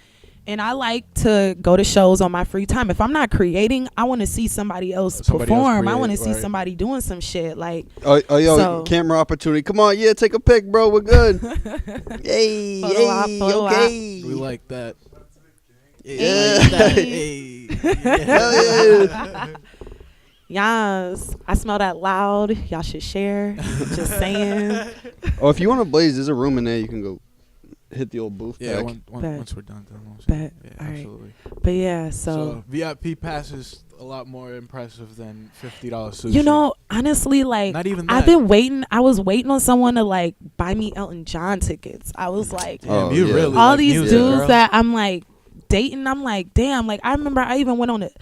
And I like to go to shows on my free time. If I'm not creating, I want to see somebody else Somebody else perform. I create, want to see right. somebody doing some shit. Like, Oh, yo, So- camera opportunity. Come on, yeah, take a pic, bro. We're good. Yay, Photo op, yay, photo op. okay. We like that. Yeah. Like that. Hey. Hell yeah. yes, I smell that loud. Y'all should share. Just saying. Oh, if you want to blaze, there's a room in there. You can go hit the old booth Yeah, back. Bet. once we're done. Bet. Yeah, All right. absolutely. But yeah, So VIP passes a lot more impressive than $50 sushi. you know, honestly, like, Not even that. I've been waiting. I was waiting on someone to like buy me Elton John tickets. I was like, Damn, Oh, you yeah. really all like these music, dudes girl. that I'm like dating. I'm like, damn. Like, I remember I even went on it.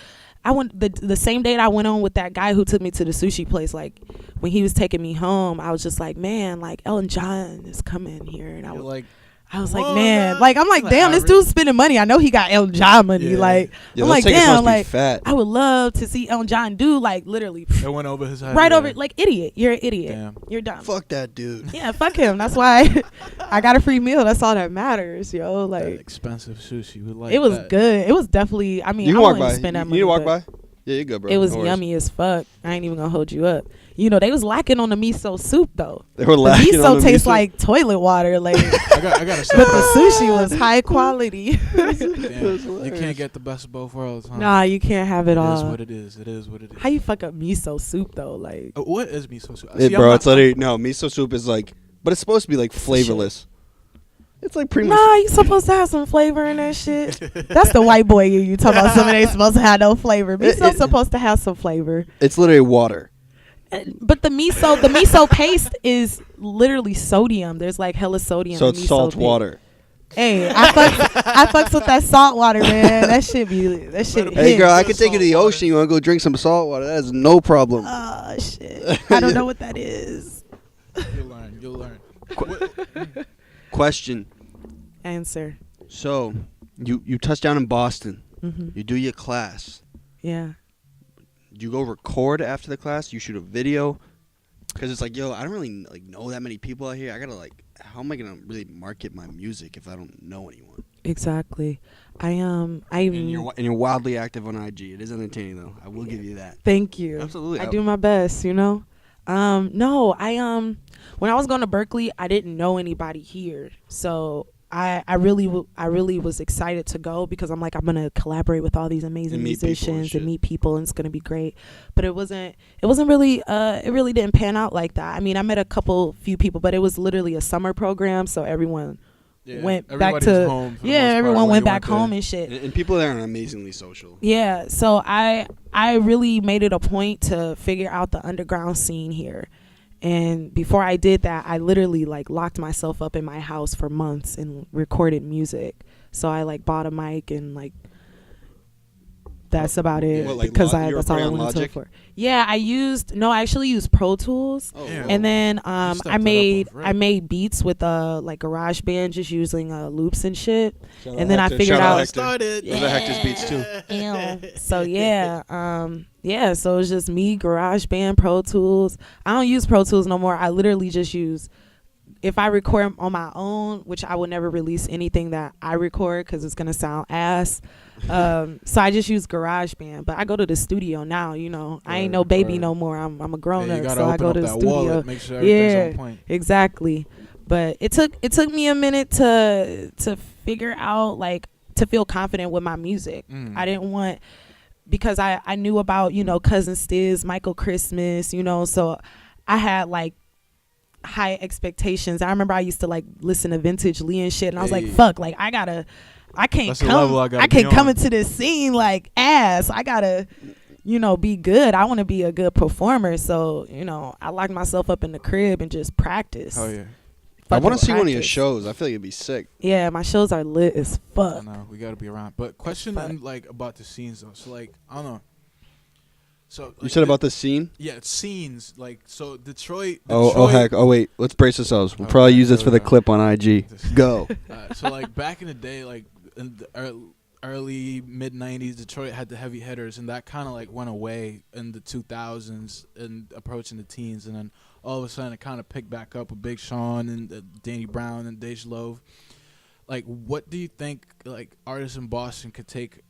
I went the same date I went on with that guy who took me to the sushi place. Like, when he was taking me home, I was just like, man, like Elton John is coming here, and You're like, I was like, whoa, man, nah. like I'm like, Like damn, this average. dude's spending money. I know he got Elton John money. Yeah. Like, Yeah, I'm those like, tickets damn, must be like fat. I would love to see Elton John do like literally it went over his head. right yeah. over, like, idiot. You're an idiot. Damn. You're dumb. Fuck that dude. Yeah, fuck him. That's why I got a free meal. That's all that matters, yo. That Like, expensive sushi. We like it was that. good. It was definitely. I mean, You I can walk wouldn't by. spend that You money. need to walk but by? Yeah, you're good, bro. It was No worries. yummy as fuck. I ain't even gonna hold you up. You know, they was lacking on the miso soup though. They were The lacking on miso the tastes miso. like toilet water. Like, I gotta say, but the sushi was high quality. damn, you hilarious. can't get the best of both worlds, huh? Nah, you can't have it It is all. what it is. It is what it is. How you fuck up miso soup though? Like, What is miso soup? Hey, bro, it's literally no miso soup is like, but it's supposed to be like flavorless. It's like pretty much. nah, you supposed to have some flavor in that shit. That's the white boy you talking about. Something ain't supposed to have no flavor. Miso supposed to have some flavor. It's literally water. But the miso paste is literally sodium. There's like hella sodium. So in it's miso salt paste. water. Hey, I fucks with that salt water, man. That shit Hey, girl, I hits. can take you to the ocean. You want to go drink some salt water? That is no problem. Oh, shit. I don't know what that is. You'll learn. Question. Answer. So, you touch down in Boston. Mm-hmm. You do your class. Yeah. You go record after the class. You shoot a video. Because it's like, yo, I don't really like know that many people out here. I got to like, how am I going to really market my music if I don't know anyone? Exactly. And you're wildly active on IG. It is entertaining, though. I will give you that. Thank you. Absolutely. I do my best, you know. No, when I was going to Berkeley, I didn't know anybody here, so I really was excited to go because I'm like, I'm gonna collaborate with all these amazing musicians and meet people, and it's gonna be great. But it wasn't really it really didn't pan out like that. I mean, I met few people, but it was literally a summer program, so everyone went back to home everyone went back home and shit. And people there are amazingly social. Yeah, so I really made it a point to figure out the underground scene here. And before I did that, I literally like locked myself up in my house for months and recorded music. So I like bought a mic and like that's about it. What, like because that's all I wanted to for. Yeah, I actually used Pro Tools. Oh, and then I made beats with like Garage Band, just using loops and shit. And then I figured out started. Those are Hector's beats too. So yeah, so it's just me, Garage Band, Pro Tools. I don't use Pro Tools no more. I literally just use, if I record on my own, which I will never release anything that I record because it's gonna sound ass. So I just use Garage Band, but I go to the studio now. You know, I ain't no baby no more. I'm a grown up, so I go to the studio. Wallet, make sure everything's on point. Exactly. But it took me a minute to figure out, like, to feel confident with my music. I didn't want, because I knew about, you know, Cousin Stiz, Michael Christmas, you know, so I had like high expectations. I remember I used to like listen to Vintage Lee and shit, and I was like, fuck, like I can't come into this scene like ass. I gotta, you know, be good. I want to be a good performer. So, you know, I locked myself up in the crib and just practice. Oh yeah. I want to see one of your shows. I feel like it'd be sick. Yeah, my shows are lit as fuck. I know, we gotta be around. But question like about the scenes though. So like, I don't know. So like, you said about the scene? Yeah, scenes. Like, so Detroit. Oh heck. Oh wait, let's brace ourselves. We'll probably use this for the clip on IG. Go. So like back in the day, like in the early mid 90s, Detroit had the heavy hitters, and that kind of like went away in the 2000s and approaching the teens, and then all of a sudden it kind of picked back up with Big Sean and Danny Brown and Dej Loaf. Like, what do you think like artists in Boston could take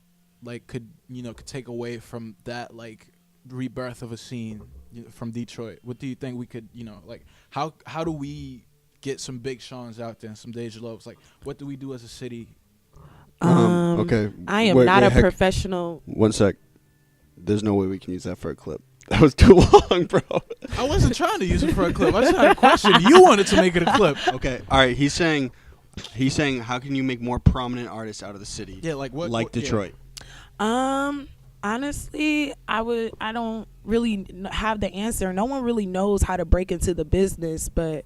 away from that like rebirth of a scene from Detroit? What do you think we could, like how do we get some Big Sean's out there and some Dej Loafs? Like, what do we do as a city? Okay. I am not a professional. One sec. There's no way we can use that for a clip. That was too long, bro. I wasn't trying to use it for a clip. I just had a question. You wanted to make it a clip. Okay. All right. He's saying, how can you make more prominent artists out of the city? Yeah, like what? Like Detroit. Yeah. Honestly, I don't really have the answer. No one really knows how to break into the business, but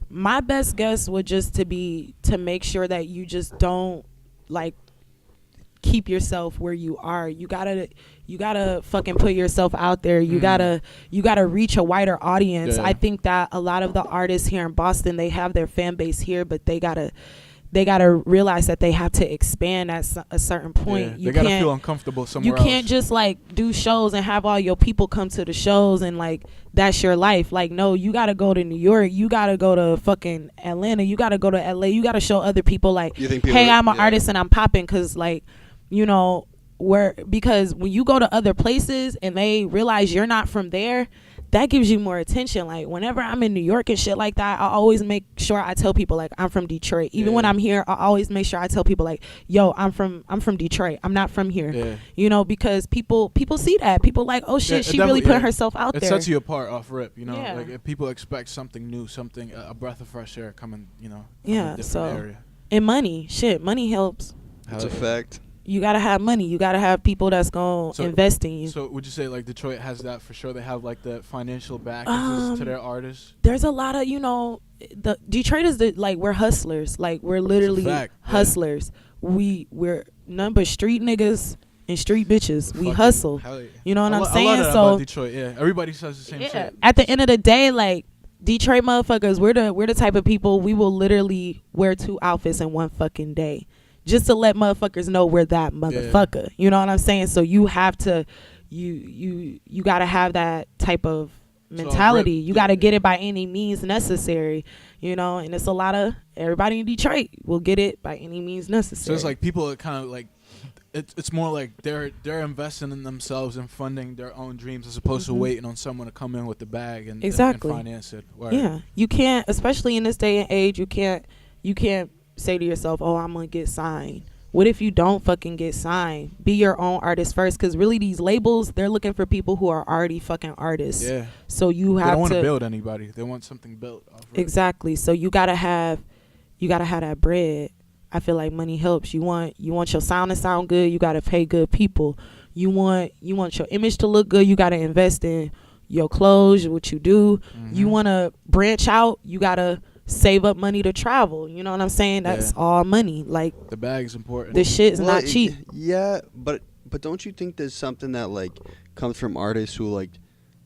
my best guess would just to make sure that you just don't like keep yourself where you are. You gotta fucking put yourself out there. You gotta reach a wider audience. I think that a lot of the artists here in Boston, they have their fan base here, but they gotta realize that they have to expand at a certain point. They gotta feel uncomfortable somewhere else. You can't just like do shows and have all your people come to the shows and like that's your life. Like, no, you gotta go to New York, you gotta go to fucking Atlanta, you gotta go to LA, you gotta show other people like, hey, I'm an artist and I'm popping, because like, because when you go to other places and they realize you're not from there, that gives you more attention. Like, whenever I'm in New York and shit like that, I always make sure I tell people like I'm from Detroit. Even when I'm here, I always make sure I tell people like, yo, I'm from Detroit. I'm not from here. Because people see that. People like, oh shit, she really put herself out there. It sets you apart off rip, like if people expect something new, something a breath of fresh air coming, from a different area. And money helps. That's a fact. you gotta have money. You gotta have people that's gonna invest in you. So would you say like Detroit has that for sure? They have like the financial backers to their artists. There's a lot of the Detroit is we're hustlers. Like we're literally hustlers. Yeah. We're none but street niggas and street bitches. We hustle. Yeah. You know what I'm saying? I love that about Detroit. Yeah, everybody says the same shit. At the end of the day, like Detroit motherfuckers, we're the type of people we will literally wear 2 outfits in one fucking day, just to let motherfuckers know we're that motherfucker. Yeah. You know what I'm saying? So you have to, you gotta have that type of mentality. You gotta get it by any means necessary. And it's a lot of everybody in Detroit will get it by any means necessary. So it's like people are kind of like. It's more like they're investing in themselves and funding their own dreams as opposed to waiting on someone to come in with the bag and finance it. Right. Yeah, you can't, especially in this day and age, you can't say to yourself, "Oh, I'm gonna get signed." What if you don't fucking get signed? Be your own artist first, because really these labels, they're looking for people who are already fucking artists. Yeah. So you have to. They don't want to build anybody. They want something built. Exactly. So you gotta have that bread. I feel like money helps. You want your sound to sound good, you gotta pay good people. You want your image to look good, you gotta invest in your clothes, what you do. You wanna branch out, you gotta save up money to travel. You know what I'm saying? That's all money. Like the bag's important. This shit's not cheap. Yeah, but don't you think there's something that like comes from artists who like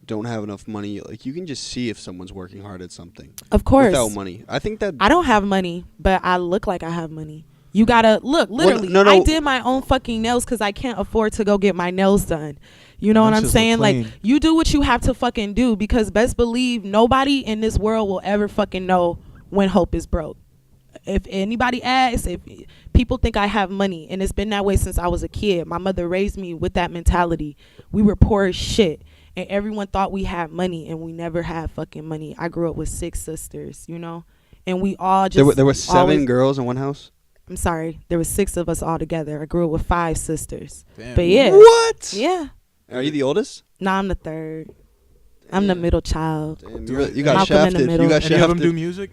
don't have enough money? Like you can just see if someone's working hard at something. Of course. Without money. I think that I don't have money, but I look like I have money. You gotta look, literally. Well, no. I did my own fucking nails because I can't afford to go get my nails done. You know what I'm saying? Like you do what you have to fucking do, because best believe nobody in this world will ever fucking know when Hope is broke. If anybody asks, if people think I have money, and it's been that way since I was a kid. My mother raised me with that mentality. We were poor as shit. And everyone thought we had money, and we never had fucking money. I grew up with 6 sisters, and we all just... There were 7 girls in one house? I'm sorry. There were 6 of us all together. I grew up with 5 sisters. Damn. But yeah. What? Yeah. Are you the oldest? No, I'm the 3rd. I'm the middle child. Damn, you got shafted. You got shafted. Any of them do music?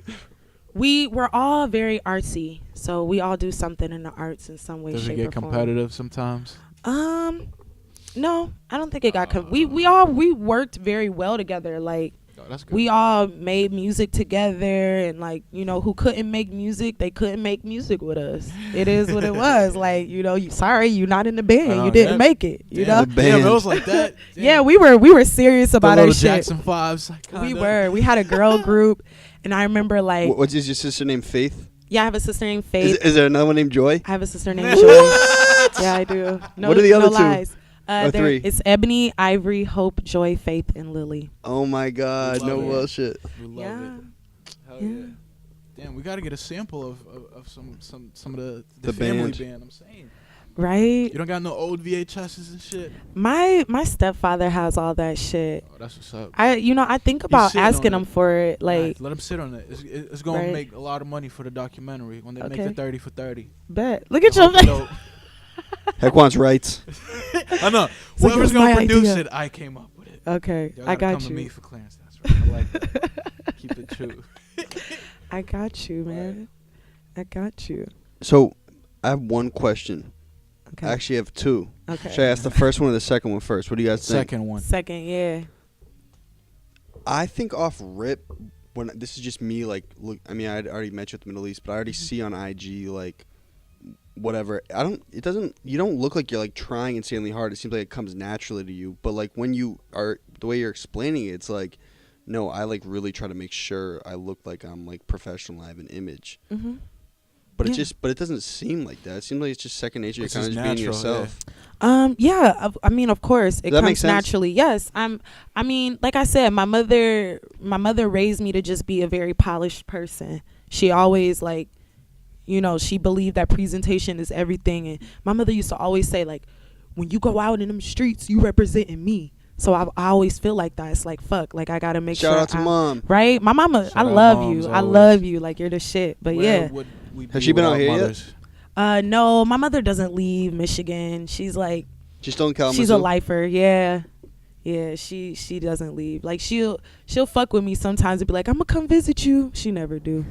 We're all very artsy. So we all do something in the arts in some way, shape, or form. Does it get competitive sometimes? No, I don't think it got we worked very well together. Like that's good. We all made music together, and like who couldn't make music, they couldn't make music with us. It is what it was. Like sorry, you're not in the band. You didn't make it. You know. Yeah, it was like that. Damn. Yeah, we were serious about our shit. Jackson 5s. Like, we were. We had a girl group, and I remember like. What's your sister named Faith? Yeah, I have a sister named Faith. Is there another one named Joy? I have a sister named Joy. Yeah, I do. No, what are the other 2? Lies. 3. It's Ebony, Ivory, Hope, Joy, Faith, and Lily. Oh my God! No bullshit. We love it. Hell yeah. Damn, we gotta get a sample of some of the family band. I'm saying. Right. You don't got no old VHSs and shit. My stepfather has all that shit. Oh, that's what's up. I think about asking him for it. Like, let him sit on it. It's gonna make a lot of money for the documentary when they make the 30 for 30. Bet. Look at your face. Heck wants rights. I know. Whoever's gonna produce it, I came up with it. Okay, I got come you. To me for clearance. That's right. I like that. Keep it true. I got you, man. I got you. So, I have one question. Okay. I actually have 2. Okay. Should I ask the first one or the second one first? What do you guys think? Second one. Second, yeah. I think off rip, when this is just me, like, look. I mean, I'd already met you at the Middle East, but I already see on IG like. Whatever. You don't look like you're like trying insanely hard. It seems like it comes naturally to you. But like when you are, the way you're explaining it, it's like, no, I like really try to make sure I look like I'm like professional. I have an image. Mm-hmm. But it doesn't seem like that. It seems like it's just second nature. You're kind of just being yourself. Yeah. I mean, of course, it comes naturally. Yes. I mean, like I said, my mother raised me to just be a very polished person. She always like. She believed that presentation is everything. And my mother used to always say, like, when you go out in them streets, you representing me. So I always feel like that. It's like, fuck. Like, I got to make sure. Shout out to Mom. Right? My mama, I love you. I love you. Like, you're the shit. But yeah. Has she been out here yet? No, my mother doesn't leave Michigan. She's like. She's still in Kalamazoo? She's a lifer. Yeah. Yeah, she doesn't leave. Like, she'll fuck with me sometimes and be like, I'm going to come visit you. She never do.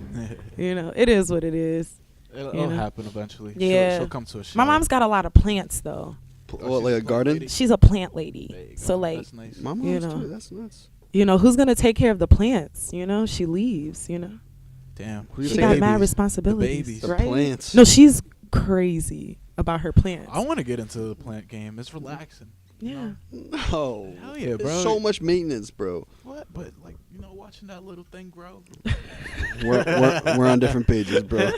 It is what it is. It'll happen eventually. Yeah. She'll come to a show. My mom's got a lot of plants though. What, like a garden? She's a plant lady. So like, that's nice. My mom's too. That's nuts. who's gonna take care of the plants? She leaves. Damn. Who do you She think got it mad is? responsibilities, babies. The right? plants. No, she's crazy about her plants. I want to get into the plant game. It's relaxing. Yeah. No. Hell yeah, bro. There's so much maintenance, bro. What? But like, watching that little thing grow. We're on different pages, bro.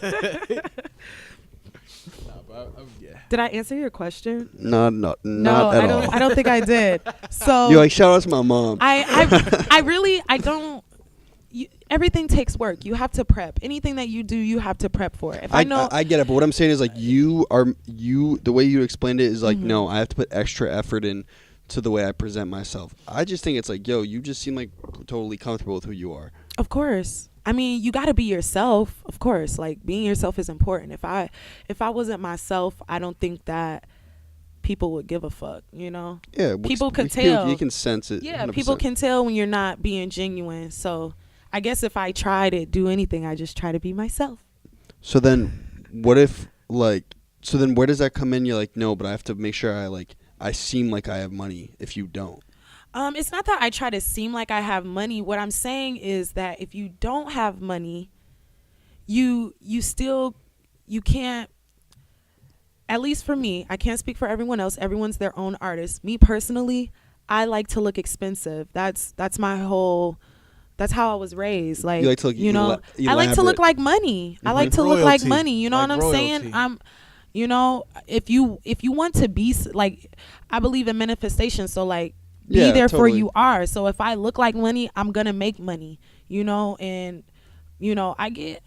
Yeah. Did I answer your question? Not No, at all. I don't think I did. So You like shout out to my mom. I really don't. Everything takes work. You have to prep. Anything that you do, you have to prep for. If I know, I get it, but what I'm saying is like the way you explained it is like no, I have to put extra effort in to the way I present myself. I just think it's like, yo, you just seem like totally comfortable with who you are. Of course. I mean, you got to be yourself. Of course, like being yourself is important. If I wasn't myself, I don't think that people would give a fuck. Yeah, people could tell. You can sense it. Yeah, 100%. people can tell when you're not being genuine. So I guess if I try to do anything, I just try to be myself. So then, what if so then where does that come in? You're like, no, but I have to make sure I seem like I have money. If you don't. It's not that I try to seem like I have money. What I'm saying is that if you don't have money, you can't, at least for me, I can't speak for everyone else. Everyone's their own artist. Me personally, I like to look expensive. That's my whole, that's how I was raised. Like, you like to look I like to look like money. I like to look like money. You know like what I'm saying? If you want to be like, I believe in manifestation. So like, be there for you are. So if I look like money, I'm gonna make money. And I get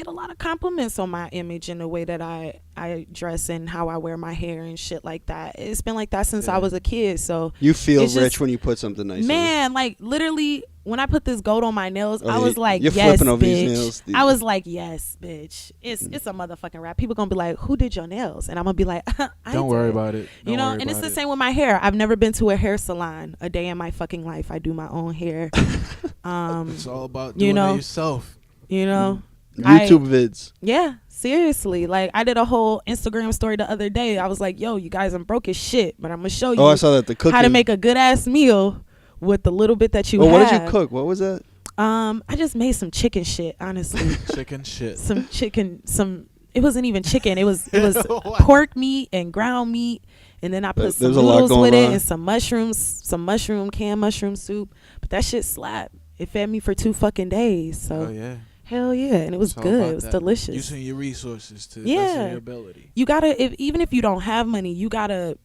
a lot of compliments on my image and the way that I dress and how I wear my hair and shit like that. It's been like that since I was a kid. So you feel rich when you put something nice man, on. like literally when I put this gold on my nails, I was like, you're yes, flipping over bitch. these nails, I was like, yes, bitch. It's a motherfucking rap. People gonna be like, who did your nails? And I'm gonna be like, Don't worry about it. And it's the same with my hair. I've never been to a hair salon a day in my fucking life. I do my own hair. It's all about doing it yourself. YouTube vids. Yeah, seriously. Like I did a whole Instagram story the other day. I was like, yo, you guys, I'm broke as shit, but I'm gonna show you I saw that, the cooking. how to make a good ass meal with the little bit that you have. What did you cook? What was that? I just made some chicken shit, honestly. Chicken shit. It wasn't even chicken. It was pork meat and ground meat, and then I put some noodles with it and some canned mushroom soup. But that shit slapped. It fed me for 2 fucking days. So hell yeah, and it was good. It was delicious. Using your resources to the best of your ability. You gotta, even if you don't have money, you gotta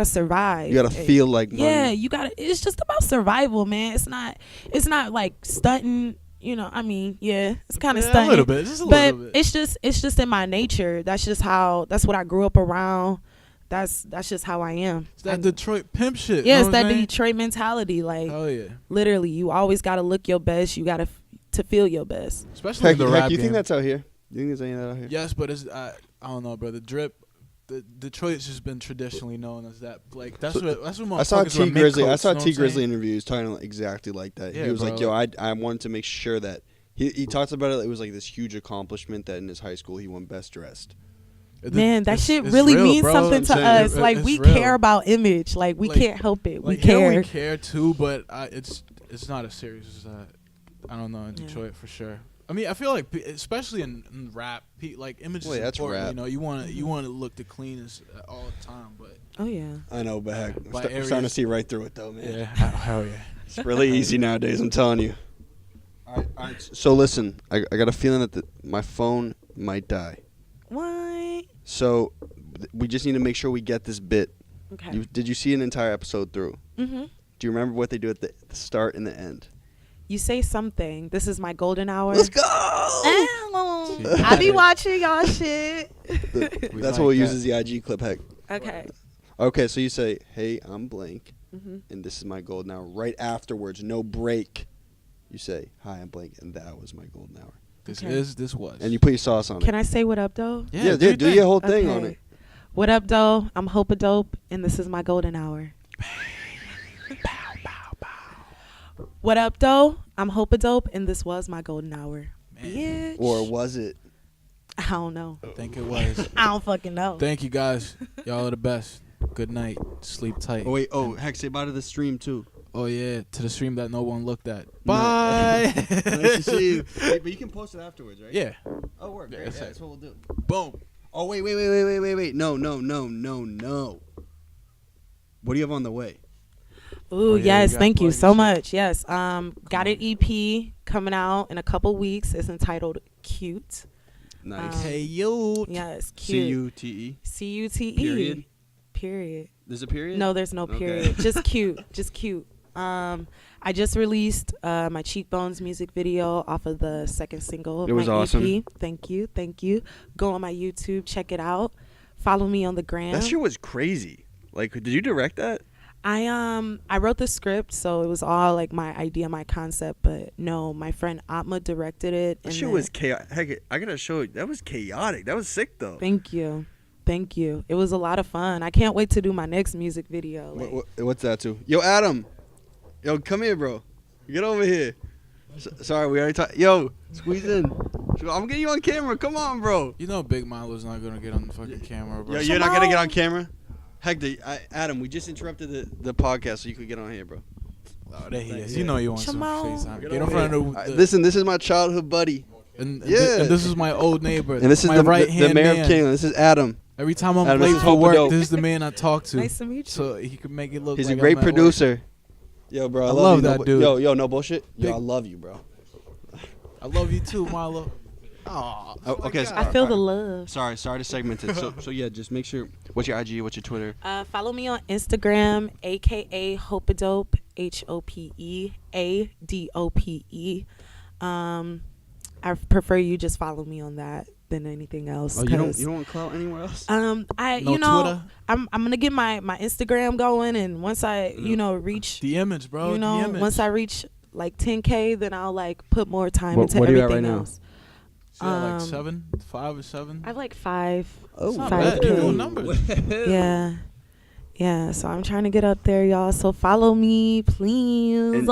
survive. You gotta feel like money. Yeah, you gotta. It's just about survival, man. It's not like stunting. I mean, yeah, it's kind of stunting. A little bit, just a little bit. It's just in my nature. That's what I grew up around. That's just how I am. It's that Detroit pimp shit. Yeah, it's that Detroit mentality. Like, oh yeah, literally, you always gotta look your best. You gotta to feel your best. Especially in the rap you game. think that's out here? You think there's any of that out here? Yes, but it's I don't know, bro. The drip. Detroit's just been traditionally known as that. Like that's what I saw T Grizzly. I saw T Grizzly interview. interviews talking exactly like that. Yeah, he was bro, like, "Yo, I wanted to make sure that he talked about it. It was like this huge accomplishment that in his high school he won best dressed." Man, that shit really means something to us. Like we care about image. Like we can't help it. We care. Yeah, we care too, but it's not as serious as I don't know in Detroit for sure. I mean, I feel like, especially in rap, like image is important. Rap. You want to look the cleanest all the time, but oh yeah, I know, but heck, I'm starting to see right through it though, man. Yeah, hell yeah, it's really easy nowadays. I'm telling you. All right. So listen, I got a feeling that my phone might die. What? So we just need to make sure we get this bit. Okay. Did you see an entire episode through? Mm-hmm. Do you remember what they do at the start and the end? You say something. This is my golden hour. Let's go! I be watching y'all shit. That's what uses the IG clip, heck. Okay. Okay, so you say, hey, I'm blank, and this is my golden hour. Right afterwards, no break, you say, hi, I'm blank, and that was my golden hour. This was. And you put your sauce on it. Can I say what up, though? Yeah, do your whole thing on it. What up, though? I'm HopeADope, and this is my golden hour. What up, though? I'm HopeADope, and this was my golden hour. Man. Bitch. Or was it? I don't know. I think it was. I don't fucking know. Thank you guys. Y'all are the best. Good night. Sleep tight. Oh wait. Oh heck, say bye to the stream too. Oh yeah, to the stream that no one looked at. No. Bye. Nice to see you. Wait, but you can post it afterwards, right? Yeah. Oh, work. Yeah, Yeah, that's that's it. what we'll do. Boom. Oh wait. No. What do you have on the way? Ooh, Oh, yeah, yes, you got thank you plug so and shit. much. Yes, got an EP coming out in a couple weeks. It's entitled Cute. Nice. Hey you. Yes, cute. CUTE. C-U-T-E. Period? Period. There's a period? No, there's no Okay. period. Just cute. Just cute. I just released my Cheekbones music video off of the second single of It was my awesome. EP. Thank you. Go on my YouTube, check it out. Follow me on the gram. That shit was crazy. Like, did you direct that? I wrote the script, so it was all like my idea, my concept. But no, my friend Atma directed it. That and shit then- was chaotic. Heck, I gotta show you. That was chaotic. That was sick though. Thank you. It was a lot of fun. I can't wait to do my next music video. Like, What's that too? Yo, Adam. Yo, come here, bro. Get over here. Sorry, we already talked. Yo, squeeze in. I'm getting you on camera. Come on, bro. You know Big Milo's not gonna get on the fucking camera, bro. Yo, you're not gonna get on camera? Heck, Adam, we just interrupted the podcast so you could get on here, bro. Oh, there he is. Yeah. You know you want Shimon. some FaceTime. Get Get in over front here. of the Listen, this is my childhood buddy. and Yeah. this is my old neighbor. And this is my the right hand mayor man. of Kingland. This is Adam. Every time I'm Adam, late this is for work, HopeADope. this is the man I talk to. nice to meet you. So he can make it look He's like a great I'm at work. producer. Yo, bro, I I love love you. that dude. Yo, no bullshit. Yo, Big- I love you, bro. I love you too, Milo. Aw, Oh, okay, God. I feel the love. Sorry to segment it. So yeah, just make sure. What's your IG? What's your Twitter? Follow me on Instagram, aka HopeADope, HopeADope. I prefer you just follow me on that than anything else. Oh, you 'cause, don't want clout anywhere else? I No you know Twitter? I'm gonna get my Instagram going, and once I reach The image, bro. you know the image. once I reach like 10K, then I'll like put more time What- into what are you at everything right now? else. So you're like um, 5 or 7. I have like 5. Oh, It's not 5K. bad. You're doing numbers. Yeah. So I'm trying to get up there, y'all. So follow me, please.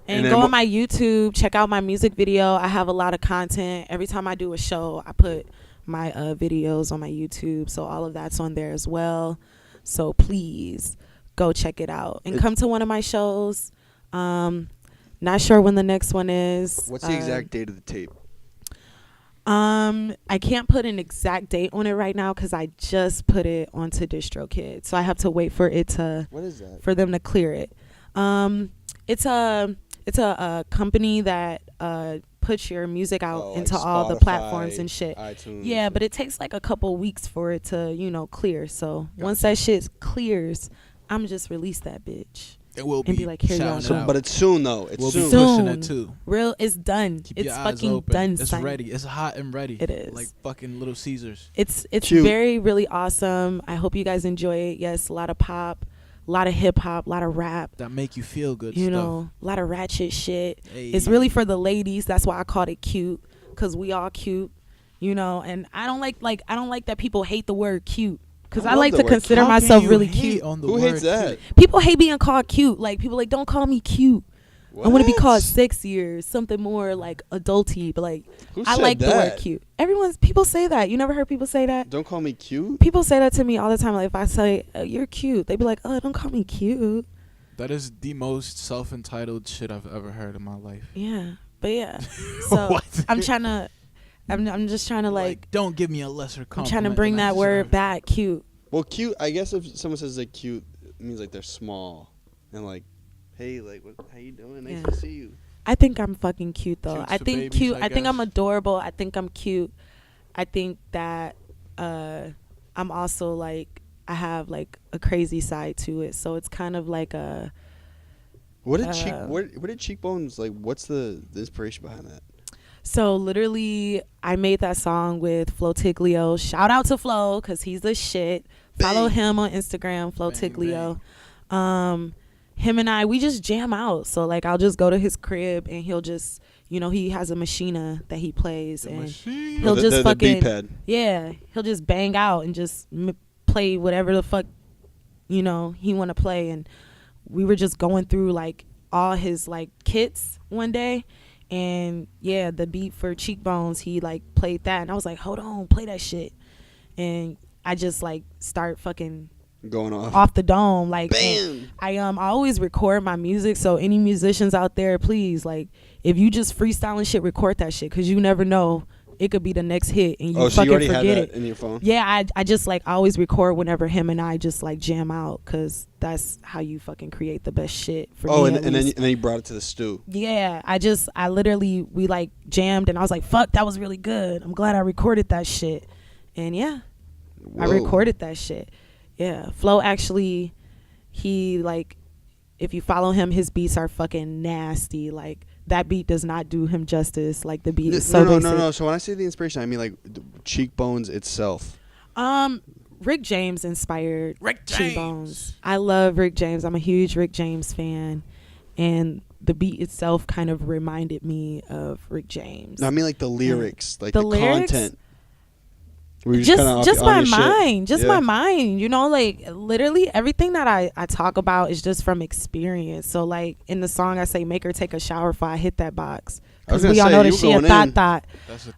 And then go what- on my YouTube, check out my music video. I have a lot of content. Every time I do a show, I put my videos on my YouTube. So all of that's on there as well. So please go check it out and come to one of my shows. Not sure when the next one is. What's the exact date of the tape? I can't put an exact date on it right now because I just put it onto DistroKid. So I have to wait for it to What is that? for them to clear it. It's a company that puts your music out into like all the Spotify, platforms and shit. iTunes. Yeah, but it takes like a couple weeks for it to clear. So once Gotcha. that shit clears, I'm just release that bitch. It will And be like, here y'all shouting go. it out. But it's soon though. It's We'll be soon. pushing it Soon. too. Real, it's done. Keep It's your eyes fucking open. done. It's son. ready. It's hot and ready. It is. Like fucking Little Caesars. It's Cute. very really awesome. I hope you guys enjoy it. Yes, a lot of pop, a lot of hip hop, a lot of rap. That make you feel good You stuff. know, a lot of ratchet shit. Hey. It's really for the ladies. That's why I called it cute, cause we all cute. You know, and I don't like that people hate the word cute, cause I I, love like the to word consider How can myself you really hate cute. on the Who word hates that? cute? People hate being called cute. Like people like, don't call me cute. I want to be What? called sexy or something more like adulty. But like, Who I said like the word that? cute. People say that. You never heard people say that? Don't call me cute. People say that to me all the time. Like if I say you're cute, they be like, "Oh, don't call me cute." That is the most self-entitled shit I've ever heard in my life. Yeah, but yeah. So What? I'm just trying to like, don't give me a lesser I'm compliment. trying to bring than I that word deserve. back, cute. Well, cute. I guess if someone says like cute, it means like they're small and like, hey, like, how you doing? Nice Yeah. to see you. I think I'm fucking cute though. Cute's I for think babies, cute. I I think I'm guess. adorable. I think I'm cute. I think that I'm also like I have like a crazy side to it. So it's kind of like a What did cheekbones like? What's the inspiration behind that? So literally, I made that song with Flo Tiglio. Shout out to Flo, cause he's the shit. Follow Bang. him on Instagram, Flo Bang, Tiglio. Him and we just jam out. So like, I'll just go to his crib and he'll just, he has a machina that he plays, The and machine. he'll the, just the fucking B-pad. yeah, he'll just bang out and just play whatever the fuck, he want to play. And we were just going through like all his like kits one day. And yeah, the beat for Cheekbones, he like played that, and I was like, hold on, play that shit. And I just like start fucking Going off the dome, like, bam. I always record my music, so any musicians out there, please, like, if you just freestyling shit, record that shit, because you never know, it could be the next hit and you so fucking you already forget had it that in your phone? Yeah, I just like, I always record whenever him and I just like jam out, because that's how you fucking create the best shit for me. And then you brought it to the stew. Yeah, I literally, we like jammed, and I was like, fuck, that was really good, I'm glad I recorded that shit. And yeah, Whoa. I recorded that shit. Yeah, Flo actually, he like, if you follow him, his beats are fucking nasty. Like, that beat does not do him justice. Like, the beat is so basic. No. So when I say the inspiration, I mean like Cheekbones itself. Rick James inspired Rick James. Cheekbones. I love Rick James. I'm a huge Rick James fan, and the beat itself kind of reminded me of Rick James. No, I mean like the lyrics, like The the lyrics? content. Were you Just kinda my on your mind, shit? my mind, you know, like literally everything that I talk about is just from experience. So like in the song I say, make her take a shower before I hit that box, because we all know that she a thought.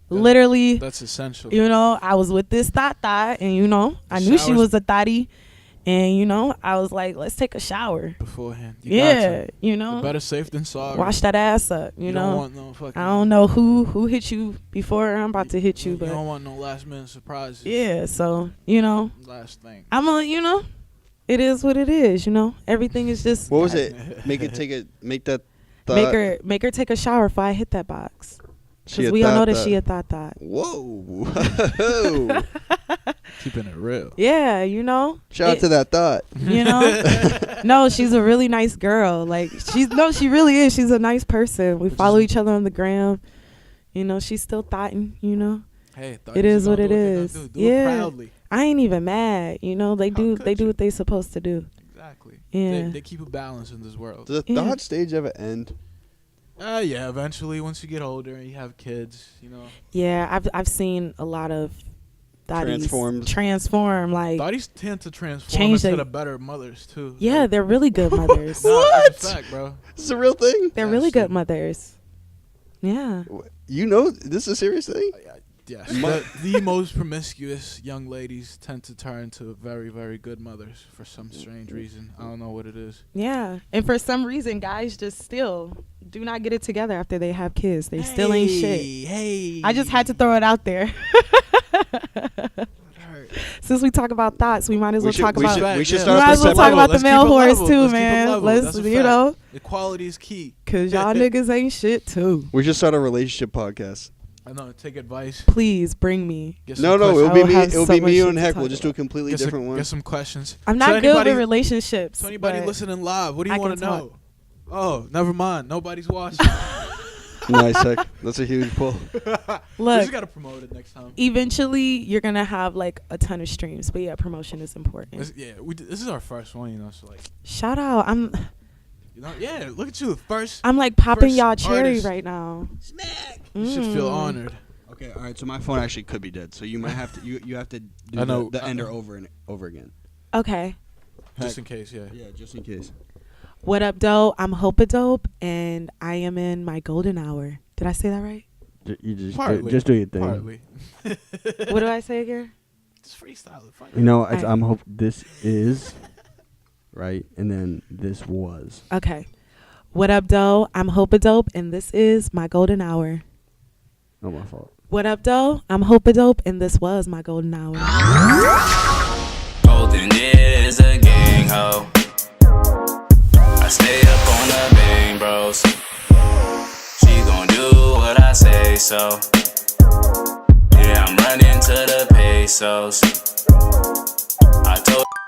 Literally, That's essential. you know, I was with this thought, and you know, I knew she Showers- was a thottie, and you know, I was like, let's take a shower. Beforehand. You Yeah, got to. you know, Better safe than sorry. wash that ass up, you don't know. want no fucking, I don't know who hit you before I'm about to hit you, you but don't want no last minute surprises. yeah, so you know, Last thing. you know, it is what it is, you know. Everything is just What was it? Make that thought. make her take a shower before I hit that box. She Because a we all know thought that she a thought. Whoa. Keeping it real. Yeah, you know. Shout out to that thought. You know. No, she's a really nice girl. Like she really is. She's a nice person. We follow each other on the gram. You know, she's still thotting, you know. Hey, It is what it is. Do Yeah. it proudly. I ain't even mad. You know, they do could you? what they supposed to do. Exactly. Yeah. They keep a balance in this world. Does the thought stage ever end? Yeah, eventually once you get older and you have kids, you know. Yeah, I've seen a lot of thotties transform, like Thotties tend to transform change into they- the better mothers too. yeah, they're really good mothers. That's a fact, bro. This is a real thing? They're Yes, really good dude. mothers. Yeah. You know this is a serious thing? Yes. The most promiscuous young ladies tend to turn to very, very good mothers for some strange reason. I don't know what it is. Yeah. And for some reason, guys just still do not get it together after they have kids. They still ain't shit. Hey. I just had to throw it out there. Since we talk about thoughts, we might as well talk about. We should Yeah. start We off might the as well separate talk about the Let's male keep it horse level. too, Let's keep it man. level. Let's, That's a you fact. know, Equality is key. because y'all niggas ain't shit too. We should start a relationship podcast. I know. Take advice. Please bring me. Get some No, questions. it'll be I will me. have It'll so be much me shit and to Heck. talk We'll just do a about. completely Get different some, one. get some questions. I'm So not good anybody- with relationships. So anybody but listening live, what do I you want can to talk. know? Oh, never mind. Nobody's watching. Nice, Heck. That's a huge pull. We Look, just gotta promote it next time. eventually you're gonna have like a ton of streams, but yeah, promotion is important. This is our first one, you know. So like, Shout out. I'm yeah. Look at you, first. like popping First y'all cherry artist. right now. You should feel Mm. honored. Okay, all right. So my phone actually could be dead. So you might have to you have to do I know. the ender over and over again. Okay. Just in case, yeah. Yeah, just in case. What up, dope? I'm HopeADope, and I am in my golden hour. Did I say that right? You just Partly. just do your thing. Partly. What do I say again? Just freestyle it. Fine. You know, Alright. I'm hope this is right, and then this was. Okay. What up, dope? I'm HopeADope, and this is my golden hour. Not my fault. What up, dope? I'm HopeADope, and this was my golden hour. Golden is a gang ho. I stay up on the bang bros. She gon' do what I say so. Yeah, I'm running to the pesos.